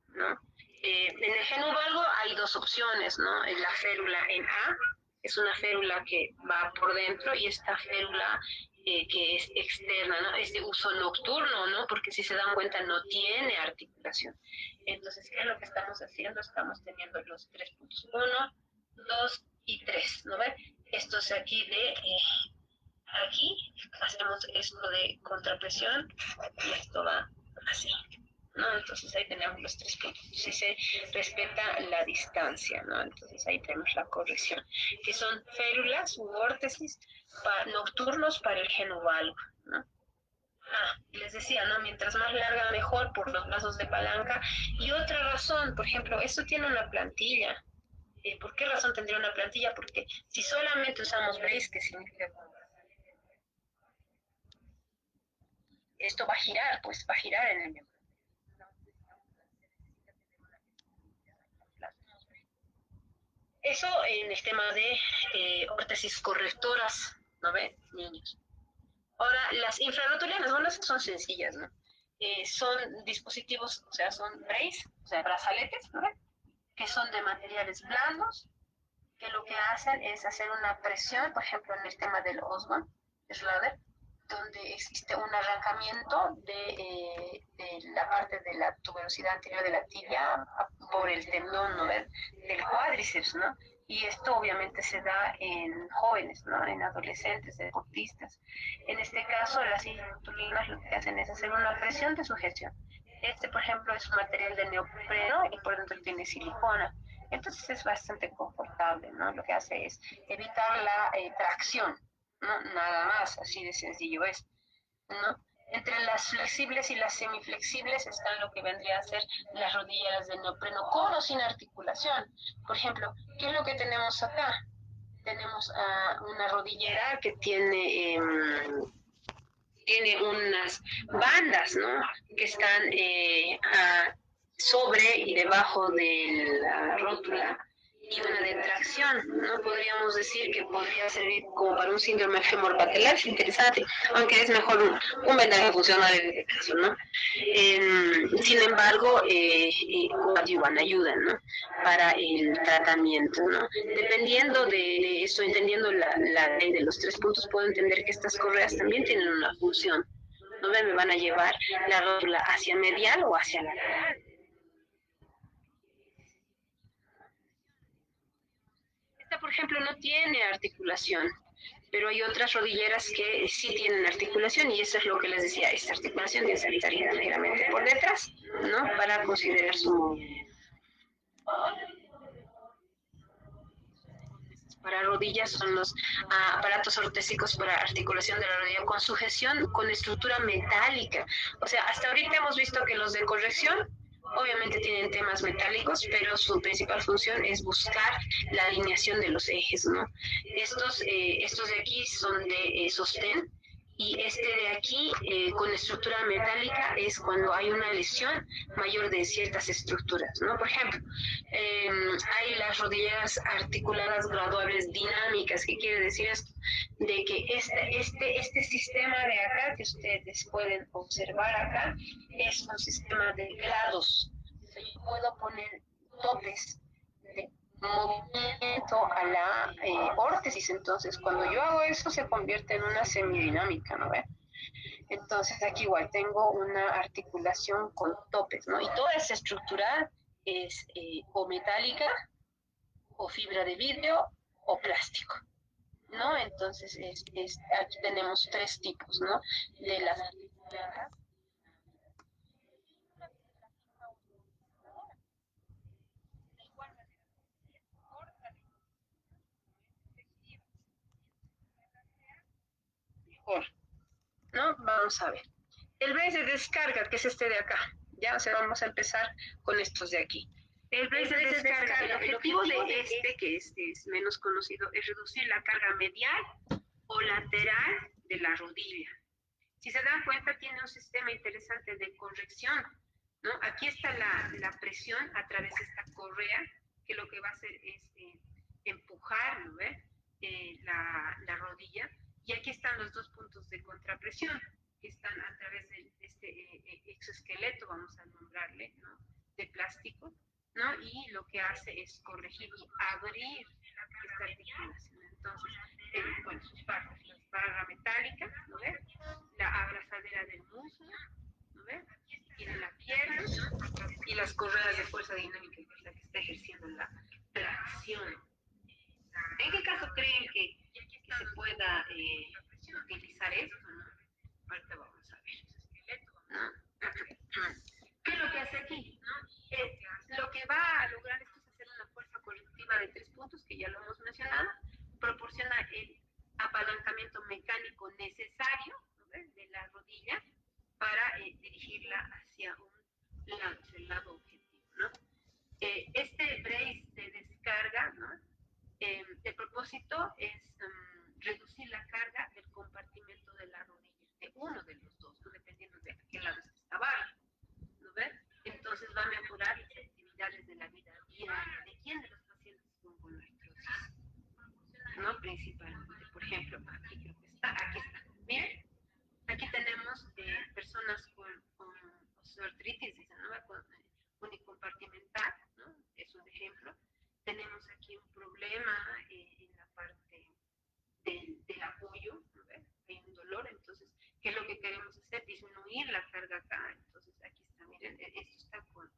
¿no? En el genu valgo hay dos opciones, ¿no? La férula en A es una férula que va por dentro y esta férula que es externa, ¿no? Es de uso nocturno, ¿no? Porque si se dan cuenta no tiene articulación. Entonces, ¿qué es lo que estamos haciendo? Estamos teniendo los 3 puntos, 1, 2 y 3, ¿no ven? Estos aquí aquí hacemos esto de contrapresión y esto va así, ¿no? Entonces ahí tenemos los 3 puntos. Si se respeta la distancia, ¿no? Entonces ahí tenemos la corrección, que son férulas u vórtices nocturnos para el genu valgo, ¿no? Les decía, ¿no? Mientras más larga, mejor por los brazos de palanca. Y otra razón, por ejemplo, esto tiene una plantilla. ¿Por qué razón tendría una plantilla? Porque si solamente usamos brace, que significa esto va a girar, pues va a girar en el miembro. Eso en el tema de órtesis correctoras, ¿no ve? Niños. Ahora, las infrarrotulianas, bueno, esas son sencillas, ¿no? Son dispositivos, o sea, son brace, o sea, brazaletes, ¿no ve? Que son de materiales blandos, que lo que hacen es hacer una presión, por ejemplo, en el tema del Osborne, Schrader, donde existe un arrancamiento de la parte de la tuberosidad anterior de la tibia por el tendón, ¿no? Del cuádriceps, ¿no? Y esto obviamente se da en jóvenes, ¿no? En adolescentes, deportistas. En este caso, las insulinas lo que hacen es hacer una presión de sujeción. Este, por ejemplo, es un material de neopreno y por dentro tiene silicona. Entonces es bastante confortable, ¿no? Lo que hace es evitar la tracción, ¿no? Nada más, así de sencillo es, ¿no? Entre las flexibles y las semiflexibles están lo que vendría a ser las rodilleras de neopreno con o sin articulación. Por ejemplo, ¿qué es lo que tenemos acá? Tenemos una rodillera que tiene unas bandas, ¿no? Que están sobre y debajo de la rótula y una de tracción, ¿no? Podríamos decir que podría servir como para un síndrome femorpatelar, es interesante, aunque es mejor un vendaje funcional en este caso, ¿no? Sin embargo, coadyuvan, ayudan, ¿no? Para el tratamiento, ¿no? Dependiendo de esto, entendiendo la ley de los 3 puntos, puedo entender que estas correas también tienen una función, ¿no? Me van a llevar la rótula hacia medial o hacia lateral. Esta, por ejemplo, no tiene articulación, pero hay otras rodilleras que sí tienen articulación y eso es lo que les decía, esta articulación tiene que salir ligeramente por detrás, ¿no? Para considerar su movimiento. Para rodillas son los aparatos ortésicos para articulación de la rodilla con sujeción con estructura metálica. O sea, hasta ahorita hemos visto que los de corrección obviamente tienen temas metálicos, pero su principal función es buscar la alineación de los ejes, ¿no? Estos de aquí son de sostén y este de aquí con estructura metálica es cuando hay una lesión mayor de ciertas estructuras, ¿no? Por ejemplo, hay las rodilleras articuladas graduables dinámicas. ¿Qué quiere decir esto? De que este sistema de acá que ustedes pueden observar acá es un sistema de grados. Yo puedo poner topes de movimiento a la órtesis. Entonces, cuando yo hago eso, se convierte en una semidinámica, ¿no ve? Entonces, aquí igual tengo una articulación con topes, ¿no? Y toda esa estructura es o metálica, o fibra de vidrio, o plástico, ¿no? Entonces, aquí tenemos 3 tipos, ¿no? De las articuladas. Mejor, ¿no? Vamos a ver. El brace de descarga, que es este de acá, ya, o sea, vamos a empezar con estos de aquí. El brace de descarga, el objetivo de este, que es menos conocido, es reducir la carga medial o lateral de la rodilla. Si se dan cuenta, tiene un sistema interesante de corrección, ¿no? Aquí está la presión a través de esta correa, que lo que va a hacer es empujar, ¿no ve? La rodilla. Y aquí están los 2 puntos de contrapresión, que están a través de este exoesqueleto, vamos a nombrarle, ¿no? De plástico, ¿no? Y lo que hace es corregir y abrir esta articulación. Entonces, bueno, sus partes, la barra metálica, ¿no ves? La abrazadera del muslo, ¿no ves? Tiene la pierna y las correas de fuerza dinámica, que es la que está ejerciendo la tracción. ¿En qué caso creen que se pueda utilizar esto, ¿no? Ahorita vamos a ver, ¿no? ¿Qué es lo que hace aquí? Lo que va a lograr esto es hacer una fuerza colectiva de 3 puntos, que ya lo hemos mencionado, proporciona el apalancamiento mecánico necesario, ¿no? De la rodilla para dirigirla hacia un lado, el lado objetivo, ¿no? Este brace de descarga, ¿no? El propósito es reducir la carga del compartimento de la rodilla, de uno de los dos, ¿no? Dependiendo de a qué lado está esta barra, ¿no ves? Entonces va a mejorar las actividades de la vida diaria. ¿De quién? De los pacientes con artrosis, ¿no? Principalmente, por ejemplo, aquí creo que está, aquí está. Miren, aquí tenemos personas con osteoartritis, dicen, ¿no? Unicompartimental, ¿no? Es un ejemplo. Tenemos aquí un problema en la parte del apoyo, ¿no ves? Hay un dolor, entonces, ¿qué es lo que queremos hacer? Disminuir la carga acá. Entonces, aquí está, miren, esto está con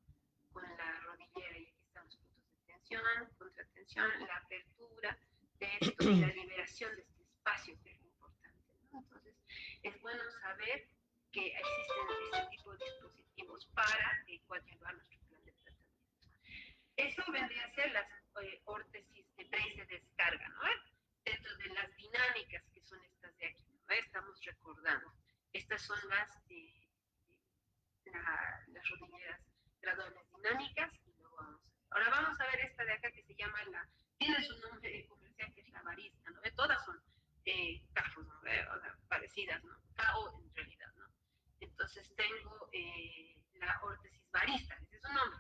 la rodillera y aquí están los puntos de tensión, contratensión, la apertura de esto y la liberación de este espacio, que es lo importante, ¿no? Entonces, es bueno saber que existen este tipo de dispositivos para coadyuvar nuestro plan de tratamiento. Eso vendría a establece las órtesis de brace de descarga, ¿no? Dentro de las dinámicas que son estas de aquí, ¿no? Estamos recordando. Estas son las rodilleras graduables dinámicas y luego vamos a ver. Ahora vamos a ver esta de acá que se llama tiene su nombre comercial que es la varista, ¿no? Todas son CAFOs, ¿no? O sea, parecidas, ¿no? KO en realidad, ¿no? Entonces tengo la órtesis varista, ese es su nombre.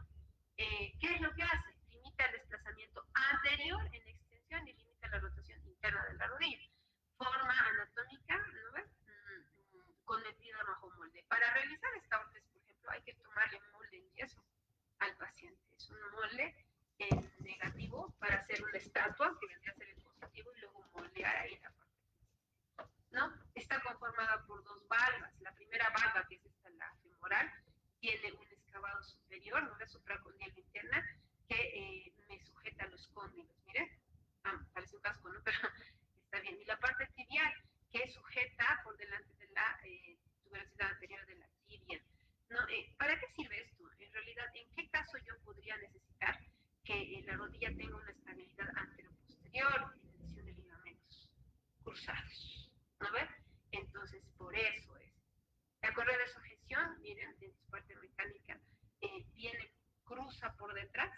¿Qué es lo que hace? Limita el desplazamiento anterior en extensión y limita la rotación interna de la rodilla. Forma anatómica, ¿no ves? Convertida bajo molde. Para realizar esta órtesis, por ejemplo, hay que tomarle un molde en yeso al paciente. Es un molde en negativo para hacer una estatua que vendría a ser el positivo y luego moldear ahí la parte, ¿no? Está conformada por dos valvas. La primera valva, que es esta, la femoral, tiene un excavado superior, ¿no? La supracondilo interna, que me sujeta los cóndilos. Miren, parece un casco, ¿no? Pero está bien. Y la parte tibial, que sujeta por delante de la tuberosidad anterior de la tibia. ¿No? ¿Para qué sirve esto? En realidad, ¿en qué caso yo podría necesitar que la rodilla tenga una estabilidad anteroposterior en lesión de ligamentos cruzados? ¿No ven? Entonces, por eso es. La correa de sujeción, miren, en su parte mecánica, viene, cruza por detrás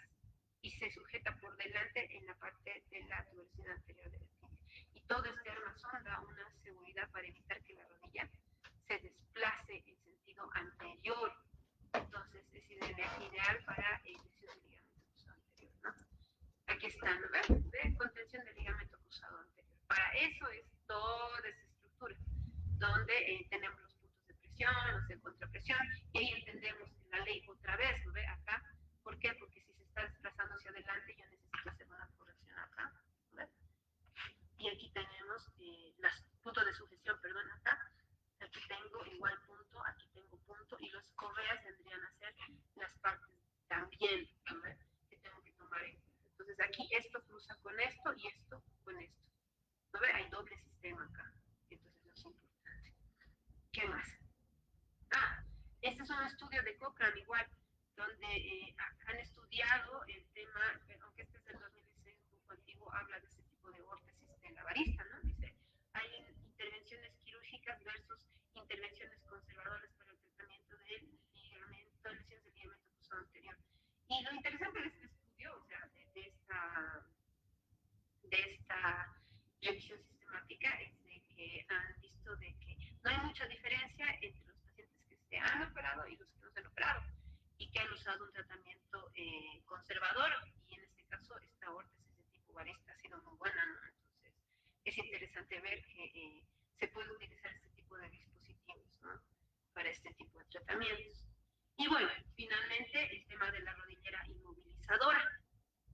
y se sujeta por delante en la parte de la tuberosidad anterior de la tibia. Y todo este armazón da una seguridad para evitar que la rodilla se desplace en sentido anterior. Entonces es ideal para lesión de ligamento cruzado anterior, ¿no? Aquí están, ¿ven? Contención del ligamento cruzado anterior. Para eso es toda esa estructura, donde tenemos los puntos de presión, los de contrapresión, y ahí entendemos la ley otra vez, ¿lo ve? Acá. ¿Por qué? Porque si se está desplazando hacia adelante, yo necesito hacer una corrección acá, ¿ves? Y aquí tenemos los puntos de sujeción, perdón, acá. Aquí tengo igual punto, aquí tengo punto, y las correas vendrían a ser las partes también, ¿no? Que tengo que tomar en cuenta. Entonces aquí esto cruza con esto y esto con esto. ¿No ve? Hay doble sistema acá. Entonces eso es importante. ¿Qué más? Este es un estudio de Cochrane igual, donde han estudiado el tema, aunque este es del 2016, un poco antiguo, habla de ese tipo de órtesis de la varista, ¿no? Dice, hay intervenciones quirúrgicas versus intervenciones conservadoras para el tratamiento del ligamento, lesiones del ligamento cruzado anterior. Y lo interesante de este estudio, o sea, de esta revisión sistemática, es de que han visto de que no hay mucha diferencia entre los pacientes que se han operado y los que no se han operado, y que han usado un tratamiento conservador, y en este caso esta órtesis de tipo varista ha sido muy buena, ¿no? Entonces es interesante ver que se puede utilizar este tipo de dispositivos, ¿no? Para este tipo de tratamientos. Y bueno, finalmente el tema de la rodillera inmovilizadora,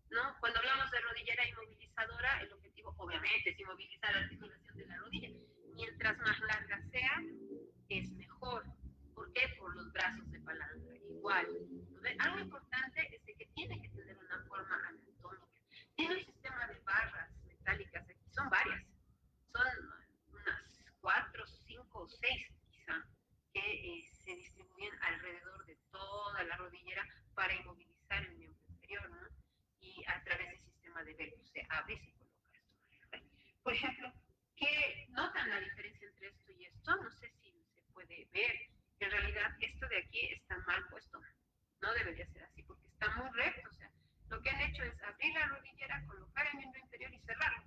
¿no? Cuando hablamos de rodillera inmovilizadora, el objetivo obviamente es inmovilizar la articulación de la rodilla. Mientras más larga sea, es mejor. ¿Por qué? Por los brazos de palanca. Igual. Entonces, algo importante es de que tiene que tener una forma anatómica. Tiene un sistema de barras metálicas aquí, son varias. Son unas 4, 5 o 6 quizá, que se distribuyen alrededor de toda la rodillera para inmovilizar el miembro inferior, ¿no? Y a través del sistema de velcro se abre y se coloca esto. Por ejemplo, ¿qué notan la diferencia entre esto y esto? No sé si se puede ver. En realidad, esto de aquí está mal puesto. No debería ser así porque está muy recto. O sea, lo que han hecho es abrir la rodillera, colocar el miembro inferior y cerrarlo.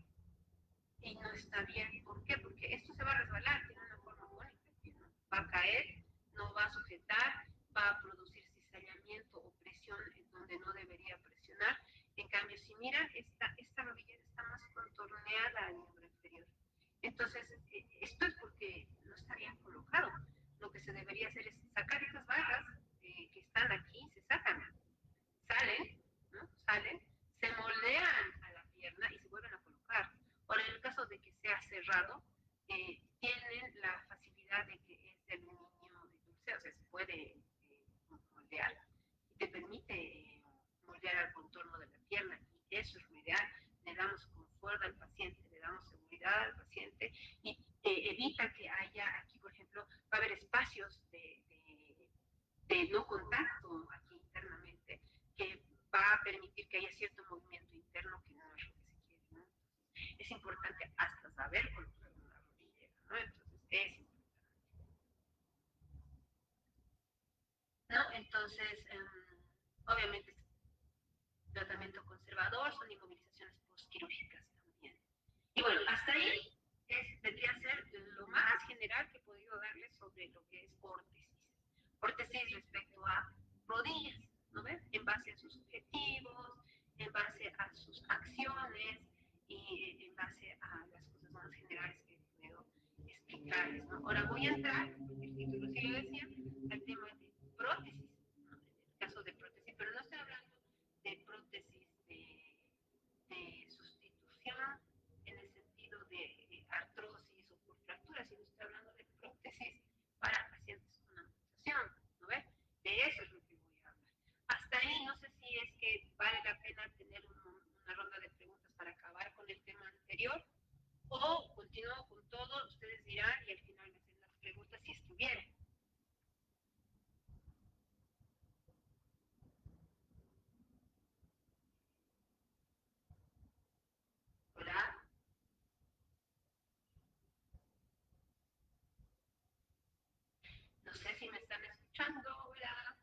Y no está bien. ¿Por qué? Porque esto se va a resbalar, tiene una forma cónica, ¿no? Va a caer, no va a sujetar, va a producir cizallamiento o presión en donde no debería presionar. En cambio, si miran, esta rodillera está más contorneada al miembro inferior. Entonces, esto es porque no está bien colocado. Lo que se debería hacer es sacar estas barras que están aquí, se sacan, salen, ¿no? Salen, se moldean a la pierna y se vuelven a colocar. Ahora, en el caso de que sea cerrado, tienen la facilidad de que es de aluminio dulce, o sea, se puede moldear y te permite moldear al contorno de la pierna, y eso es lo ideal. Le damos confort al paciente, le damos seguridad al paciente y evita que haya aquí, por ejemplo, va a haber espacios de no contacto aquí internamente que va a permitir que haya cierto movimiento interno que no es lo que se quiere, ¿no? Es importante hasta saber colocar una rodillera, ¿no? Entonces, es importante. ¿No? Entonces, obviamente, tratamiento conservador, son inmovilizaciones postquirúrgicas también. Y bueno, hasta ahí vendría a ser lo más general que he podido darles sobre lo que es órtesis. Órtesis respecto a rodillas, ¿no ven? En base a sus objetivos, en base a sus acciones y en base a las cosas más generales que puedo explicarles, ¿no? Ahora voy a entrar, el título sí lo decía, al tema de prótesis, ¿no? En el caso de prótesis, pero no estoy hablando de prótesis de sustitución en el sentido de artrosis o por fracturas, sino estoy hablando de prótesis para pacientes con amputación, ¿no ves? De eso es lo que voy a hablar. Hasta ahí no sé si es que vale la pena tener una ronda de preguntas para acabar con el tema anterior o continúo con todo, ustedes dirán y al final me hacen las preguntas si estuvieran. Hola. No sé si me están escuchando. Hola.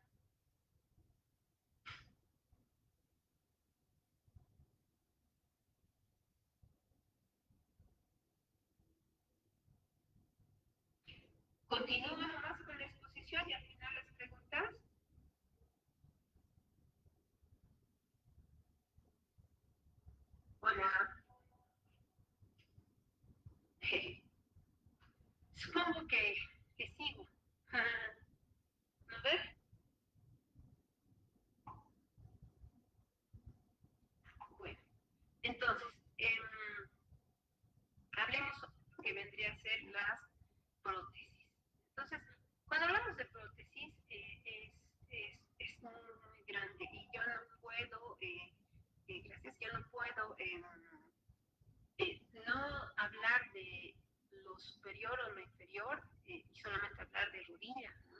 Continúo nomás con la exposición y al final las preguntas. Hola. Supongo que sigo. ¿No ves? Bueno, entonces, hablemos sobre lo que vendría a ser las prótesis. Entonces, cuando hablamos de prótesis, es muy, muy grande y yo no puedo, gracias, yo no puedo no hablar de lo superior o lo inferior y solamente hablar de rodilla, ¿no?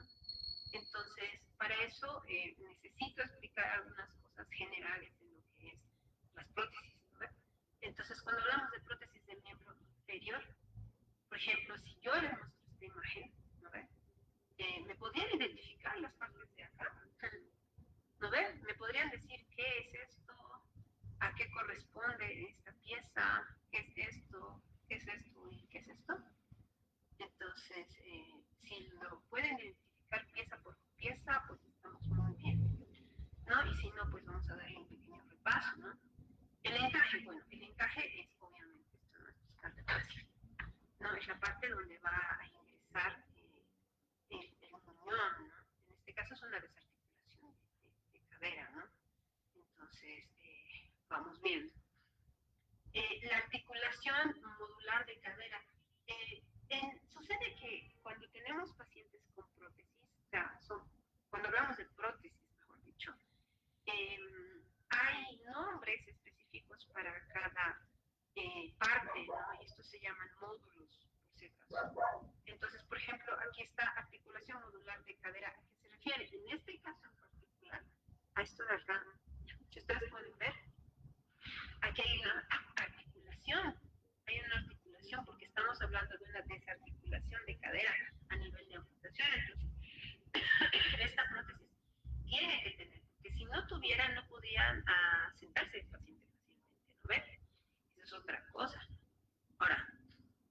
Entonces, para eso necesito explicar algunas cosas generales de lo que es las prótesis, ¿no? Entonces, cuando hablamos de prótesis del miembro inferior, por ejemplo, si yo les muestro esta imagen, ¿no ve? Me podrían identificar las partes de acá, ¿no ve? Me podrían decir qué es esto, a qué corresponde esta pieza, qué es esto, qué es esto y qué es esto. Entonces, si lo pueden identificar pieza por pieza, pues estamos muy bien, ¿no? Y si no, pues vamos a darle un pequeño repaso, ¿no? El encaje, bueno, el encaje es obviamente, esto no es buscar de fácil, ¿no? Es la parte donde va a ingresar el muñón, ¿no? En este caso es una desarticulación de cadera, ¿no? Entonces, vamos viendo. La articulación modular de cadera. Sucede que cuando tenemos pacientes con prótesis, o sea, cuando hablamos de prótesis, mejor dicho, hay nombres específicos para cada parte, ¿no? Y estos se llaman módulos, por si acaso. Entonces, por ejemplo, aquí está articulación modular de cadera. ¿A qué se refiere? En este caso en particular, a esto de acá, si ustedes pueden ver, aquí hay una articulación, porque estamos hablando de una desarticulación de cadera a nivel de amputación. Entonces, esta prótesis tiene que tener, porque si no tuviera, no podrían sentarse el paciente fácilmente, ¿no ven? Esa es otra cosa. Ahora,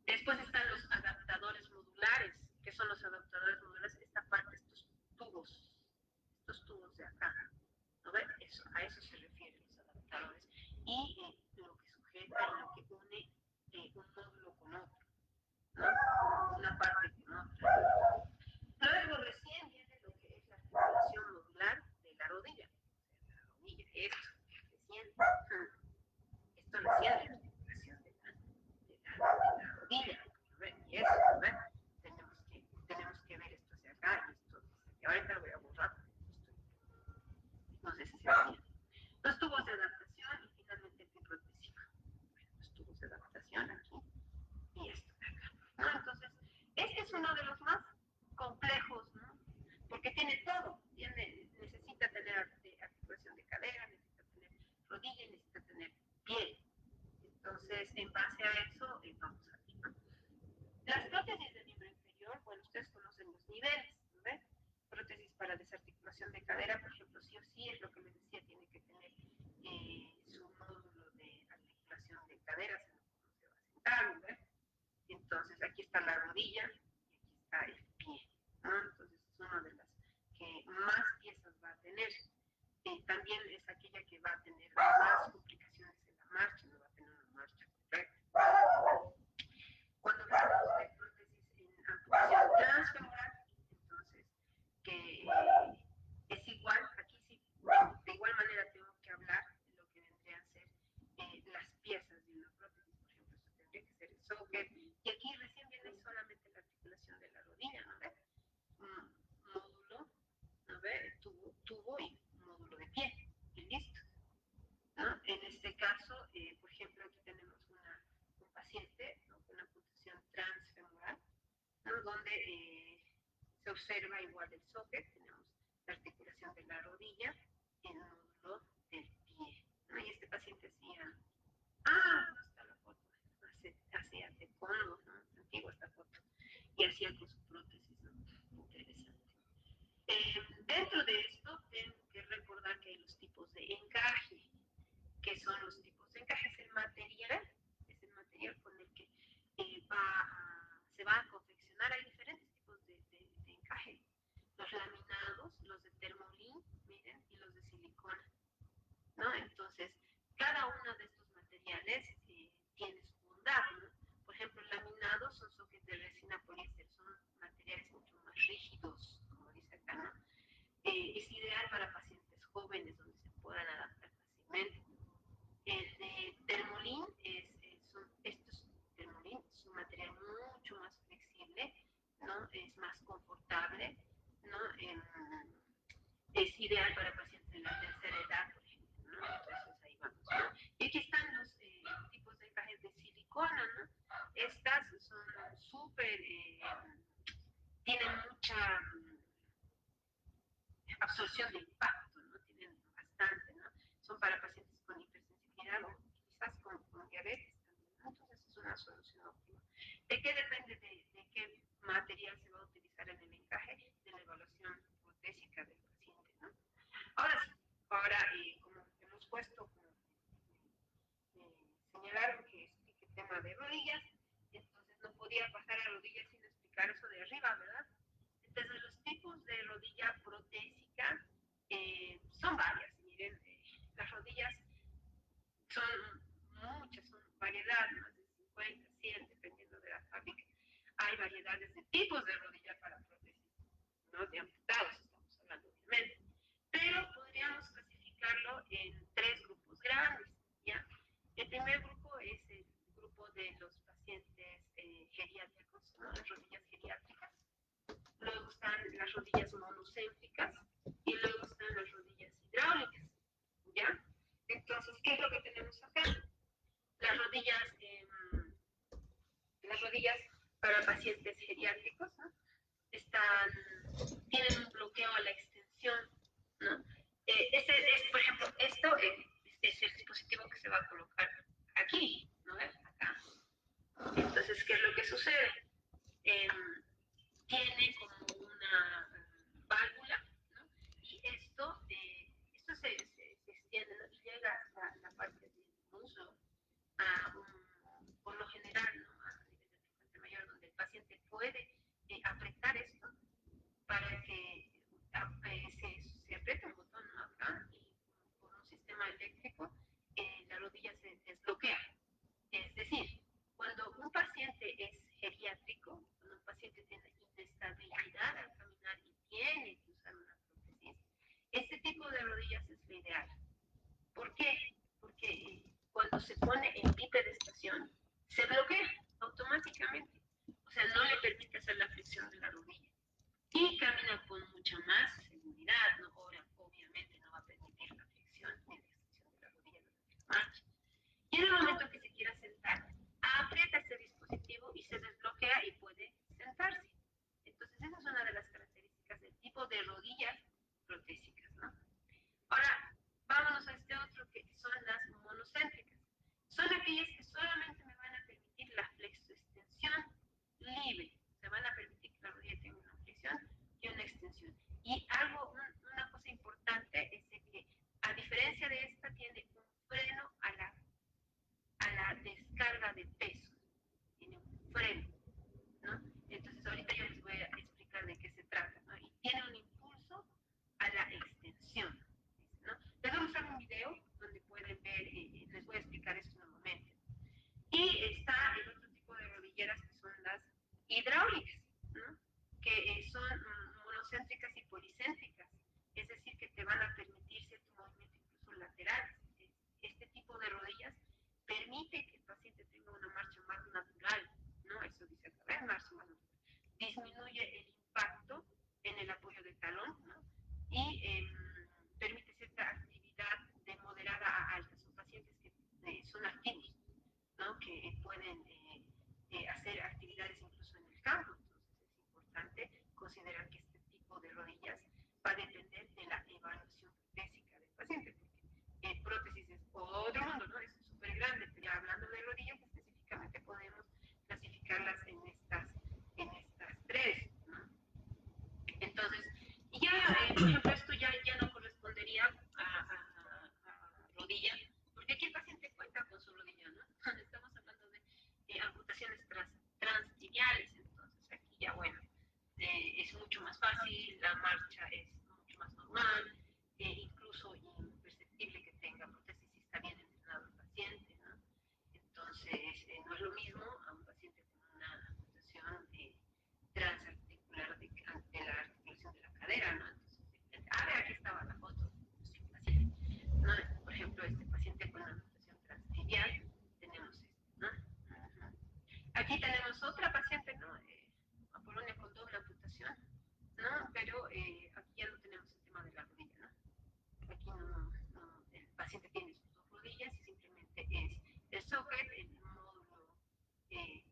después están los adaptadores modulares. ¿Qué son los adaptadores modulares? Esta parte, estos tubos de acá, ¿no ven? A eso se refieren los adaptadores. Y lo que sujeta y lo que une un módulo con otro, ¿no? Una parte con otra. Luego recién viene lo que es la articulación modular de la rodilla. O sea, la rodilla, esto recién es la articulación de la rodilla. ¿No? Y eso, ¿no? Tenemos que ver esto hacia acá y esto hacia acá. Ahorita lo voy a borrar porque no sé si se ve bien. Los tubos de adaptación y finalmente el prótesico. Bueno, los tubos de adaptación aquí y esto de acá, ¿no? Entonces, este es uno de los más complejos, ¿no? Porque tiene todo. Necesita tener articulación de cadera, necesita tener la desarticulación de cadera, por ejemplo, sí o sí, es lo que les decía, tiene que tener su módulo de articulación de caderas, en lo que uno se va a sentar, ¿no? Entonces, aquí está la rodilla y aquí está el pie, ¿no? Entonces, es una de las que más piezas va a tener. También es aquella que va a tener más complicaciones en la marcha, no va a tener una marcha correcta. Cuando hablamos de prótesis en amputación transfemoral, entonces, que es igual, aquí sí, de igual manera tengo que hablar de lo que vendrían a ser las piezas de una prótesis. Por ejemplo, esto tendría que ser el socket, y aquí recién viene solamente la articulación de la rodilla, ¿no ves? Módulo, ¿no ves? Tubo y módulo de pie, y listo, ¿no? En este caso, por ejemplo, aquí tenemos un paciente, ¿no?, con una amputación transfemoral, ¿no?, donde se observa igual el socket, tenemos la articulación de la rodilla, el módulo del pie, ¿no? Y este paciente hacía, no está la foto, hacía taekwondo, ¿no? Es antigua esta foto, y hacía con su prótesis, ¿no? Interesante. Dentro de esto, tengo que recordar que hay los tipos de encaje. ¿Qué son los tipos de encaje? Es el material con el que se va a confeccionar. Hay diferentes tipos de encaje. Los laminados, los de termolín, miren, y los de silicona, ¿no? Entonces, cada uno de estos materiales tiene su bondad, ¿no? Por ejemplo, laminados son sockets de resina poliéster, son materiales mucho más rígidos, como dice acá, ¿no? Es ideal para pacientes jóvenes donde se puedan adaptar fácilmente. El de termolín termolín es un material mucho más flexible, ¿no? Es más confortable, ¿no? Es ideal para pacientes de la tercera edad, por ejemplo, ¿no? Entonces ahí vamos, ¿no? Y aquí están los tipos de encajes de silicona, ¿no? Estas son súper, tienen mucha absorción de impacto, ¿no? Tienen bastante, ¿no? Son para pacientes con hipersensibilidad o quizás con diabetes también, ¿no? Entonces es una solución óptima. ¿De qué depende de qué material se va a utilizar en el encaje? De la evaluación protésica del paciente, ¿no? Ahora sí, como hemos puesto, como señalaron que explique el tema de rodillas, entonces no podía pasar a rodillas sin explicar eso de arriba, ¿verdad? Entonces los tipos de rodilla protésica son varias. Miren, las rodillas son muchas, son variedad, más de 50, 100, dependiendo de la fábrica. Hay variedades de tipos de rodilla para prótesis, ¿no? De amputados estamos hablando, obviamente. Pero podríamos clasificarlo en 3 grupos grandes, ¿ya? El primer grupo es el grupo de los pacientes geriátricos, ¿no? Las rodillas geriátricas. Luego están las rodillas monocéntricas y luego están las rodillas hidráulicas, ¿ya? Entonces, ¿qué es lo que tenemos acá? Las rodillas para pacientes geriátricos, ¿no? Tienen un bloqueo a la extensión, ¿no? Por ejemplo, esto es el dispositivo que se va a colocar aquí, ¿no ves? Acá. Entonces, ¿qué es lo que sucede? Tiene como una válvula, ¿no? Y esto se extiende, ¿no? Y llega hasta la parte del muslo, por lo general, ¿no?, a nivel del trocánter mayor, donde el paciente puede apretar esto para que se apriete un botón, ¿no?, acá, y por un sistema eléctrico la rodilla se desbloquea. Es decir, cuando un paciente es geriátrico, cuando un paciente tiene inestabilidad al caminar y tiene que usar una prótesis, este tipo de rodillas es lo ideal. ¿Por qué? Porque cuando se pone en bipedestación, se bloquea automáticamente. O sea, no le permite hacer la flexión de la rodilla. Y camina con mucha más seguridad, ¿no? Ahora, obviamente no va a permitir la flexión ni la extensión de la rodilla durante la marcha. Y en el momento que se quiera sentar, aprieta este dispositivo y se desbloquea y puede sentarse. Entonces, esa es una de las características del tipo de rodillas protésicas, ¿no? Ahora, vámonos a este otro que son las monocéntricas. Son aquellas que solamente me van a permitir la flexoextensión libre. Se van a permitir que la rodilla tenga una flexión y una extensión. Y una cosa importante es de que, a diferencia de esta, tiene un freno a la descarga de peso. Tiene un freno, ¿no? Entonces, ahorita yo les voy a explicar de qué se trata, ¿no? Y tiene un impulso a la extensión, ¿no? Les voy a mostrar un video donde pueden ver, les voy a explicar esto en un momento. Y está el otro tipo de rodilleras que son las hidráulicas, ¿no? Que son monocéntricas y policéntricas, es decir, que te van a permitir cierto movimiento incluso lateral. Este tipo de rodillas permite que el paciente tenga una marcha más natural, ¿no? Eso dice acá, marcha más natural. Disminuye el impacto en el apoyo del talón, ¿no? Y permite cierta actividad de moderada a alta. Son pacientes que son activos, ¿no? Que pueden hacer actividades incluso en el campo. Entonces es importante considerar que este tipo de rodillas va a depender de la evaluación protésica del paciente, porque prótesis es otro mundo, ¿no? Es súper grande, pero ya hablando de rodillas específicamente podemos clasificarlas en estas tres, ¿no? Entonces, y ya, por ejemplo, esto ya no correspondería a rodilla, porque aquí el paciente cuenta con su rodilla, ¿no? Estamos hablando de amputaciones transtibiales, entonces aquí ya, bueno, es mucho más fácil, la marcha es mucho más normal, incluso imperceptible que tenga prótesis si está bien entrenado el paciente, ¿no? Entonces, no es lo mismo a un paciente con una amputación transarticular de la articulación de la cadera, ¿no? Entonces, aquí estaba la foto, ¿no? Por ejemplo, este paciente con una amputación transtibial, tenemos esto, ¿no? Aquí tenemos otra paciente, ¿no? Apolonia con doble amputación, ¿no? Pero aquí ya no tenemos el tema de la rodilla, ¿no? Aquí el paciente tiene sus dos rodillas y simplemente es el socket, el módulo, el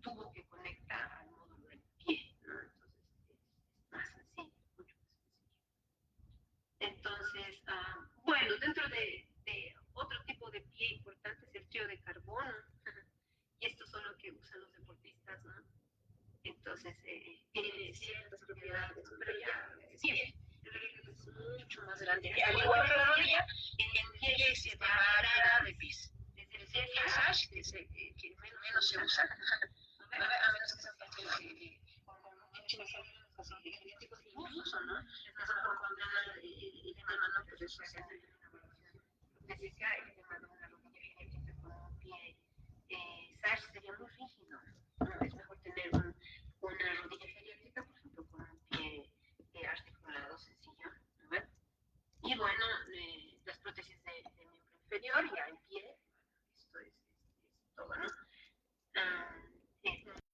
tubo que conecta al módulo del pie, ¿no? Entonces es más sencillo, mucho más sencillo. Entonces, bueno, dentro de otro tipo de pie importante es el trío de carbono, y esto son lo que usan los deportistas, ¿no? Entonces, tiene ciertas propiedades, pero ya, sí, en realidad es mucho más grande. Al igual que la rodilla, en el pie se separa de pis. Desde el pie flash, que menos se usa, a menos que sea paciente con muchísimas genéticos incluso, ¿no? Es mejor controlar el tema, ¿no? Pues eso se hace una evaluación protésica, el tema de una rodilla genética con un pie SARS sería muy rígido, ¿no? Es mejor tener una rodilla geriátrica, por ejemplo, con un pie articulado sencillo, ¿no? Y bueno, las prótesis de miembro inferior y al pie, esto es todo, ¿no?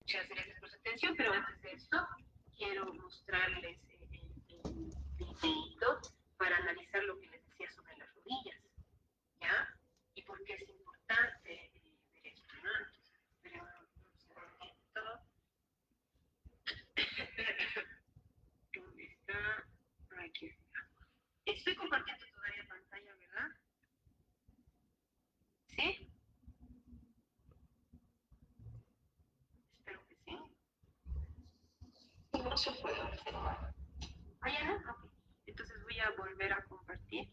Muchas gracias por su atención, pero antes de esto quiero mostrarles el videito para analizar lo que les decía sobre las rodillas, ¿ya? Y por qué es importante ver esto, ¿no? Entonces, veremos un segundito. ¿Dónde está? Aquí está. Estoy compartiendo todavía pantalla, ¿verdad? ¿Sí? Espero que sí. No se puede observar. Ah, ya no. Ok. Entonces voy a volver a compartir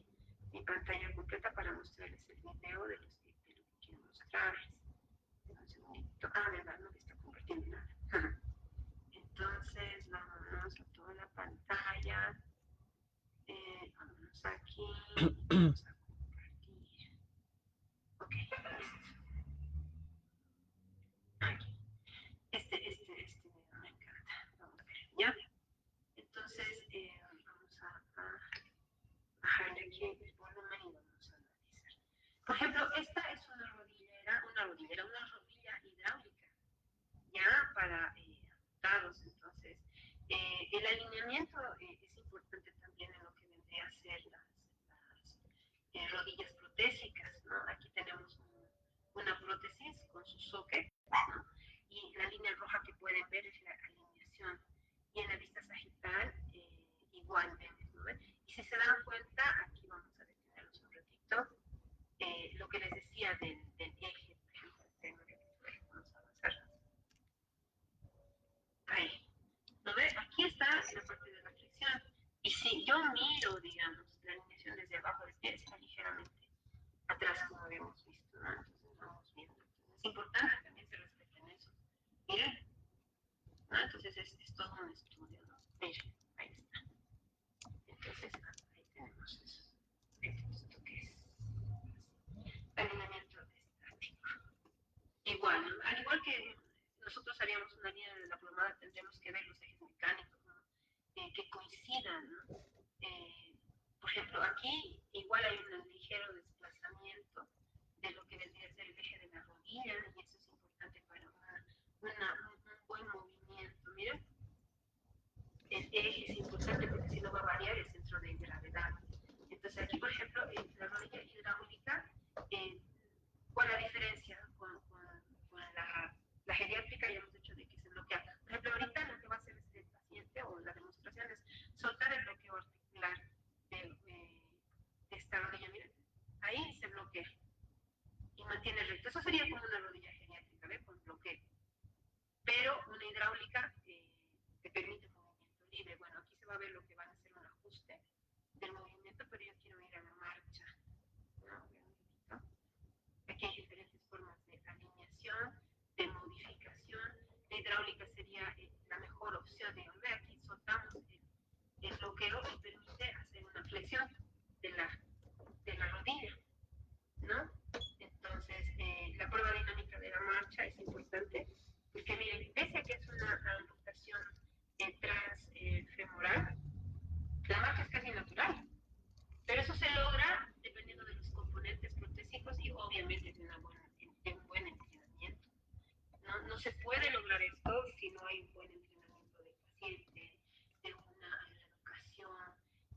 mi pantalla completa para mostrarles el video de lo que quiero mostrarles. Un segundito. Verdad, no me está compartiendo nada. Entonces, vámonos a toda la pantalla. Vámonos aquí. Vamos a compartir. Ok, listo. Aquí. Este video me encanta. Vamos a ver, ¿ya? Entonces, vamos a bajarle aquí el volumen y vamos a analizar. Por ejemplo, esta es una rodilla hidráulica, ya para amputados. Entonces, el alineamiento es importante también en lo que vendría a ser las rodillas protésicas, ¿no? Aquí tenemos una prótesis con su socket, ¿no? Y la línea roja que pueden ver es la alineación. Y en la vista sagital, igualmente, ¿no? Y si se dan cuenta, aquí vamos a detenerlos un ratito, lo que les decía del eje, por ejemplo, el tema de vamos a avanzar. Ahí. ¿No ve? Aquí está la parte de la si yo miro, digamos, la alineación desde abajo del pie, está ligeramente atrás, como habíamos visto, ¿no? Entonces vamos viendo. Entonces, es importante también se respeten eso. Miren, ¿no? Entonces es todo un estudio, ¿no? Miren, ahí está. Entonces, ahí tenemos eso. Esto que es alineamiento estático. Igual, ¿no? Al igual que nosotros haríamos una línea de la plomada, tendríamos que ver los ejes mecánicos, ¿no? Que coincidan, ¿no? Por ejemplo, aquí igual hay un ligero desplazamiento de lo que vendría a ser el eje de la rodilla, y eso es importante para un buen movimiento. Miren, el eje es importante porque si no va a variar el centro de gravedad. Entonces aquí, por ejemplo, la rodilla hidráulica, eh, ¿cuál es la diferencia con la geriátrica? Ya hemos dicho de que se bloquea. Por ejemplo, ahorita lo que va a hacer el paciente o la demostración es soltar el bloqueo articular de esta rodilla. Miren, ahí se bloquea y mantiene recto. Eso sería como una rodilla geriátrica, ¿ve? Con bloqueo. Pero una hidráulica te permite movimiento libre. Bueno, aquí se va a ver lo que van a hacer un ajuste del movimiento, pero yo quiero ir a la marcha, ¿no? Aquí hay diferentes formas de alineación, de modificación. La hidráulica sería la mejor opción. Digamos, ve, aquí soltamos el bloqueo y permite hacer una flexión de la rodilla, ¿no? Entonces, la prueba dinámica de la marcha es importante, porque miren, pese a que es una amputación transfemoral, la marcha es casi natural, pero eso se logra dependiendo de los componentes protésicos y obviamente de un buen entrenamiento. No se puede lograr esto si no hay un buen entrenamiento del paciente, de una educación,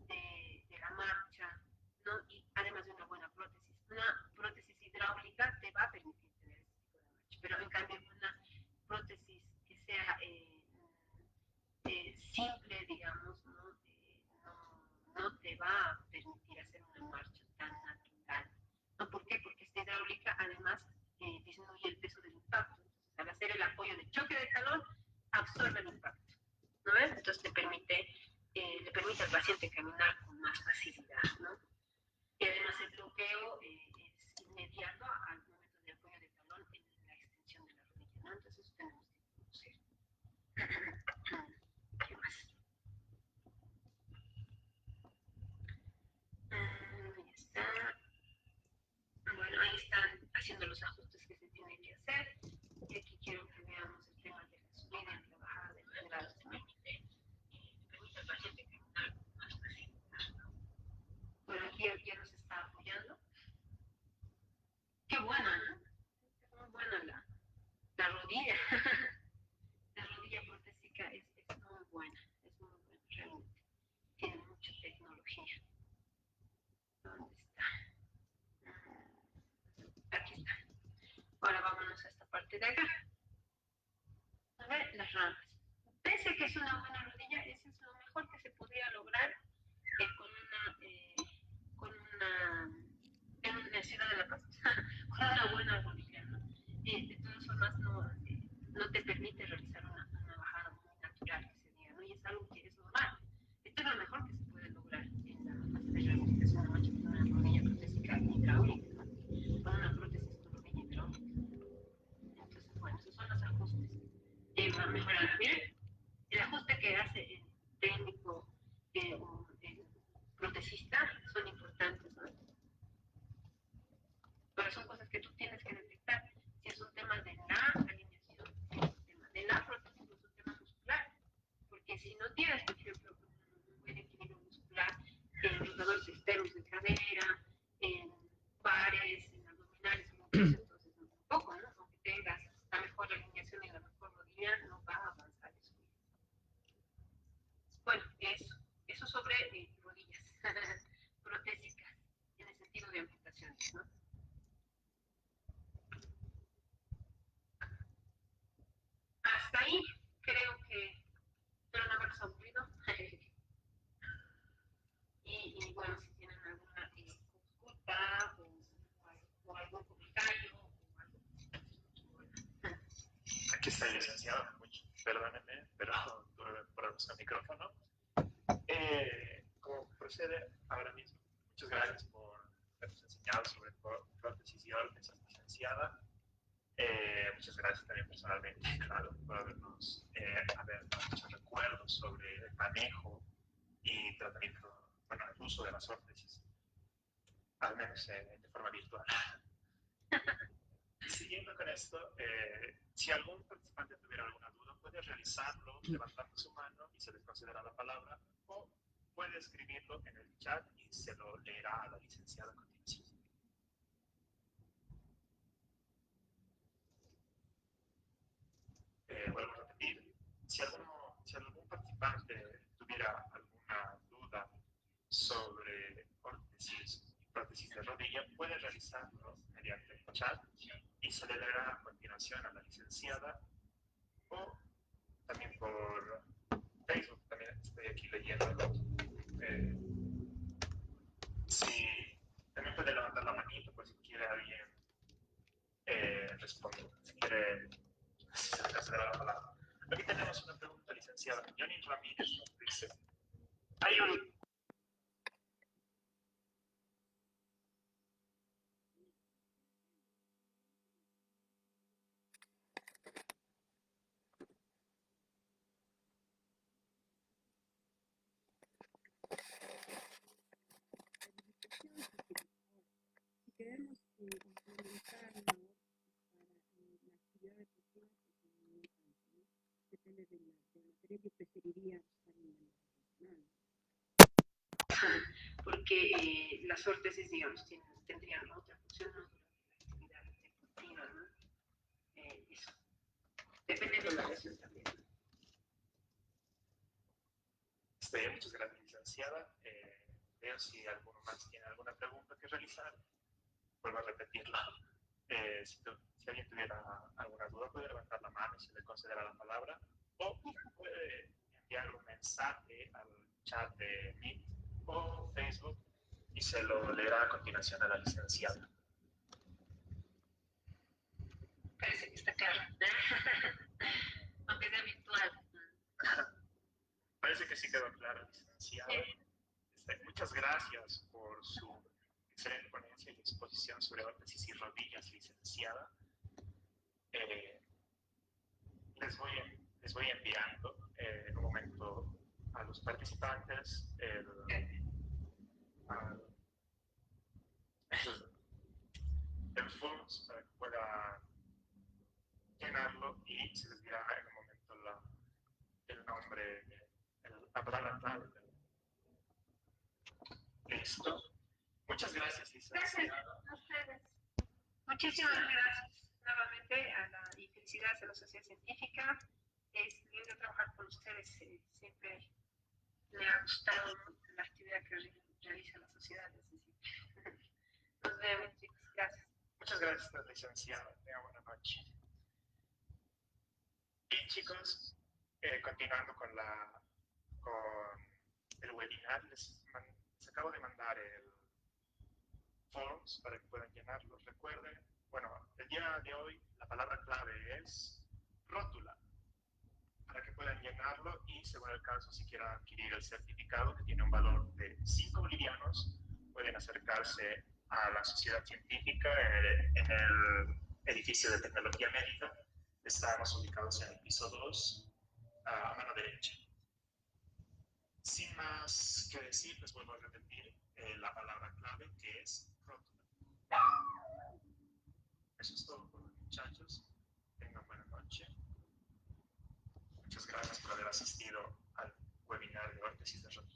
de la marcha, ¿no? Y además de una buena prótesis. Una prótesis hidráulica te va a permitir tener este tipo de marcha, pero en cambio una prótesis que sea simple, digamos, no te va a permitir hacer una marcha tan natural. ¿No? ¿Por qué? Porque esta hidráulica además disminuye el peso del impacto. Entonces, al hacer el apoyo de choque de talón, absorbe el impacto. ¿No ves? Entonces le permite al paciente caminar con más facilidad, ¿no? Y además el bloqueo es inmediato al momento de apoyo de talón en la extensión de la rodilla, ¿no? Entonces eso tenemos que conocer. ¿Qué más? Ahí está. Bueno, ahí están haciendo los ajustes que se tienen que hacer. Y aquí quiero que veamos el tema de la subida y la bajada de los grados, ¿no? Permite al paciente caminar con más facilidad, ¿no? Bueno, aquí ya nos está apoyando. Qué buena, ¿no? Es muy buena la rodilla. La rodilla protésica es muy buena, realmente. Tiene mucha tecnología. ¿Dónde está? Aquí está. Ahora vámonos a esta parte de acá. A ver, las ramas. Pese a que es una buena rodilla, eso es lo mejor que se podría lograr en una ciudad de La Paz, con una buena rodilla, ¿no? De todas formas, no te permite realizar una bajada muy natural ese día, ¿no? Y es algo que es normal. Esto es lo mejor que se puede lograr en la fase de rehabilitación de macho con una rodilla protésica hidráulica, ¿no? Con una prótesis con rodilla hidráulica. Entonces, bueno, esos son los ajustes. Va mejorando. Miren, el ajuste que hace el técnico o el protesista son importantes, ¿no? Pero son cosas que tú tienes que detectar. Si es un tema de la alineación, si es un tema de la prótesis, no es un tema muscular. Porque si no tienes, por ejemplo, un buen equilibrio muscular en los lados externos de cadera, en pares, en abdominales, entonces tampoco, ¿no? Aunque tengas la mejor alineación y la mejor rodilla, no va a avanzar eso. Bueno, eso sobre rodillas protésicas en el sentido de amputaciones, ¿no? Hasta ahí creo que pero no habernos aburrido. y bueno, si tienen alguna consulta o algún comentario o algo. Bueno. Aquí está el licenciado, perdónenme, pero tuve problemas con el micrófono. procede ahora mismo. Muchas gracias por habernos enseñado sobre prótesis y órtesis, licenciada. Muchas gracias también personalmente, claro, por habernos hecho recuerdos sobre el manejo y tratamiento, bueno, el uso de las órtesis, al menos de forma virtual. Siguiendo con esto, si algún participante tuviera alguna duda, puede realizarlo levantando su mano y se les considera la palabra, o puede escribirlo en el chat y se lo leerá a la licenciada a continuación. Vuelvo a repetir, si algún participante tuviera alguna duda sobre órtesis y prótesis de rodilla, puede realizarlo mediante el chat y se le dará a continuación a la licenciada, o también por Facebook. También estoy aquí leyendo. Si también puede levantar la manito por si quiere alguien responder, si quiere, si se le considera la palabra. Aquí tenemos una pregunta, licenciada. Johnny Ramírez nos dice, hay un... Si queremos implementar una para la actividad deportiva, pues es muy importante, ¿no? Depende de la materia, yo preferiría buscar un manejo profesional, porque las órtesis, digamos, tendrían otra función, ¿no? Durante la actividad deportiva, ¿no? Eso. Depende de la lesión también. Muchas gracias, licenciada. Veo si alguno más tiene alguna pregunta que realizar. Vuelvo a repetirlo. Si alguien tuviera alguna duda, puede levantar la mano y se le concederá la palabra, o puede enviar un mensaje al chat de Meet o Facebook y se lo leerá a continuación a la licenciada. Parece que está claro. Aunque sea virtual. Parece que sí quedó claro, licenciada. Muchas gracias por su excelente ponencia y exposición sobre órtesis y rodillas, licenciada. Les voy enviando en un momento a los participantes el form para que puedan llenarlo y se les dirá en un momento el nombre, la palabra clave. Listo. Muchas gracias, licenciada. Gracias a ustedes. Muchísimas gracias nuevamente y felicidades a la Sociedad Científica. Es lindo trabajar con ustedes. Siempre me ha gustado, ¿no?, la actividad que realiza la sociedad. Nos vemos, chicos. Gracias. Muchas gracias, licenciada. Tenga buena noche. Bien, chicos, continuando con el webinar, les acabo de mandar el forms para que puedan llenarlo. Recuerden, bueno, el día de hoy la palabra clave es rótula, para que puedan llenarlo y, según el caso, si quieren adquirir el certificado que tiene un valor de 5 bolivianos, pueden acercarse a la Sociedad Científica en el edificio de tecnología médica. Estamos ubicados en el piso 2, a mano derecha. Sin más que decir, les vuelvo a repetir la palabra clave, que es rótula. Eso es todo por hoy, muchachos. Tengan buena noche. Muchas gracias por haber asistido al webinar de órtesis de rodilla.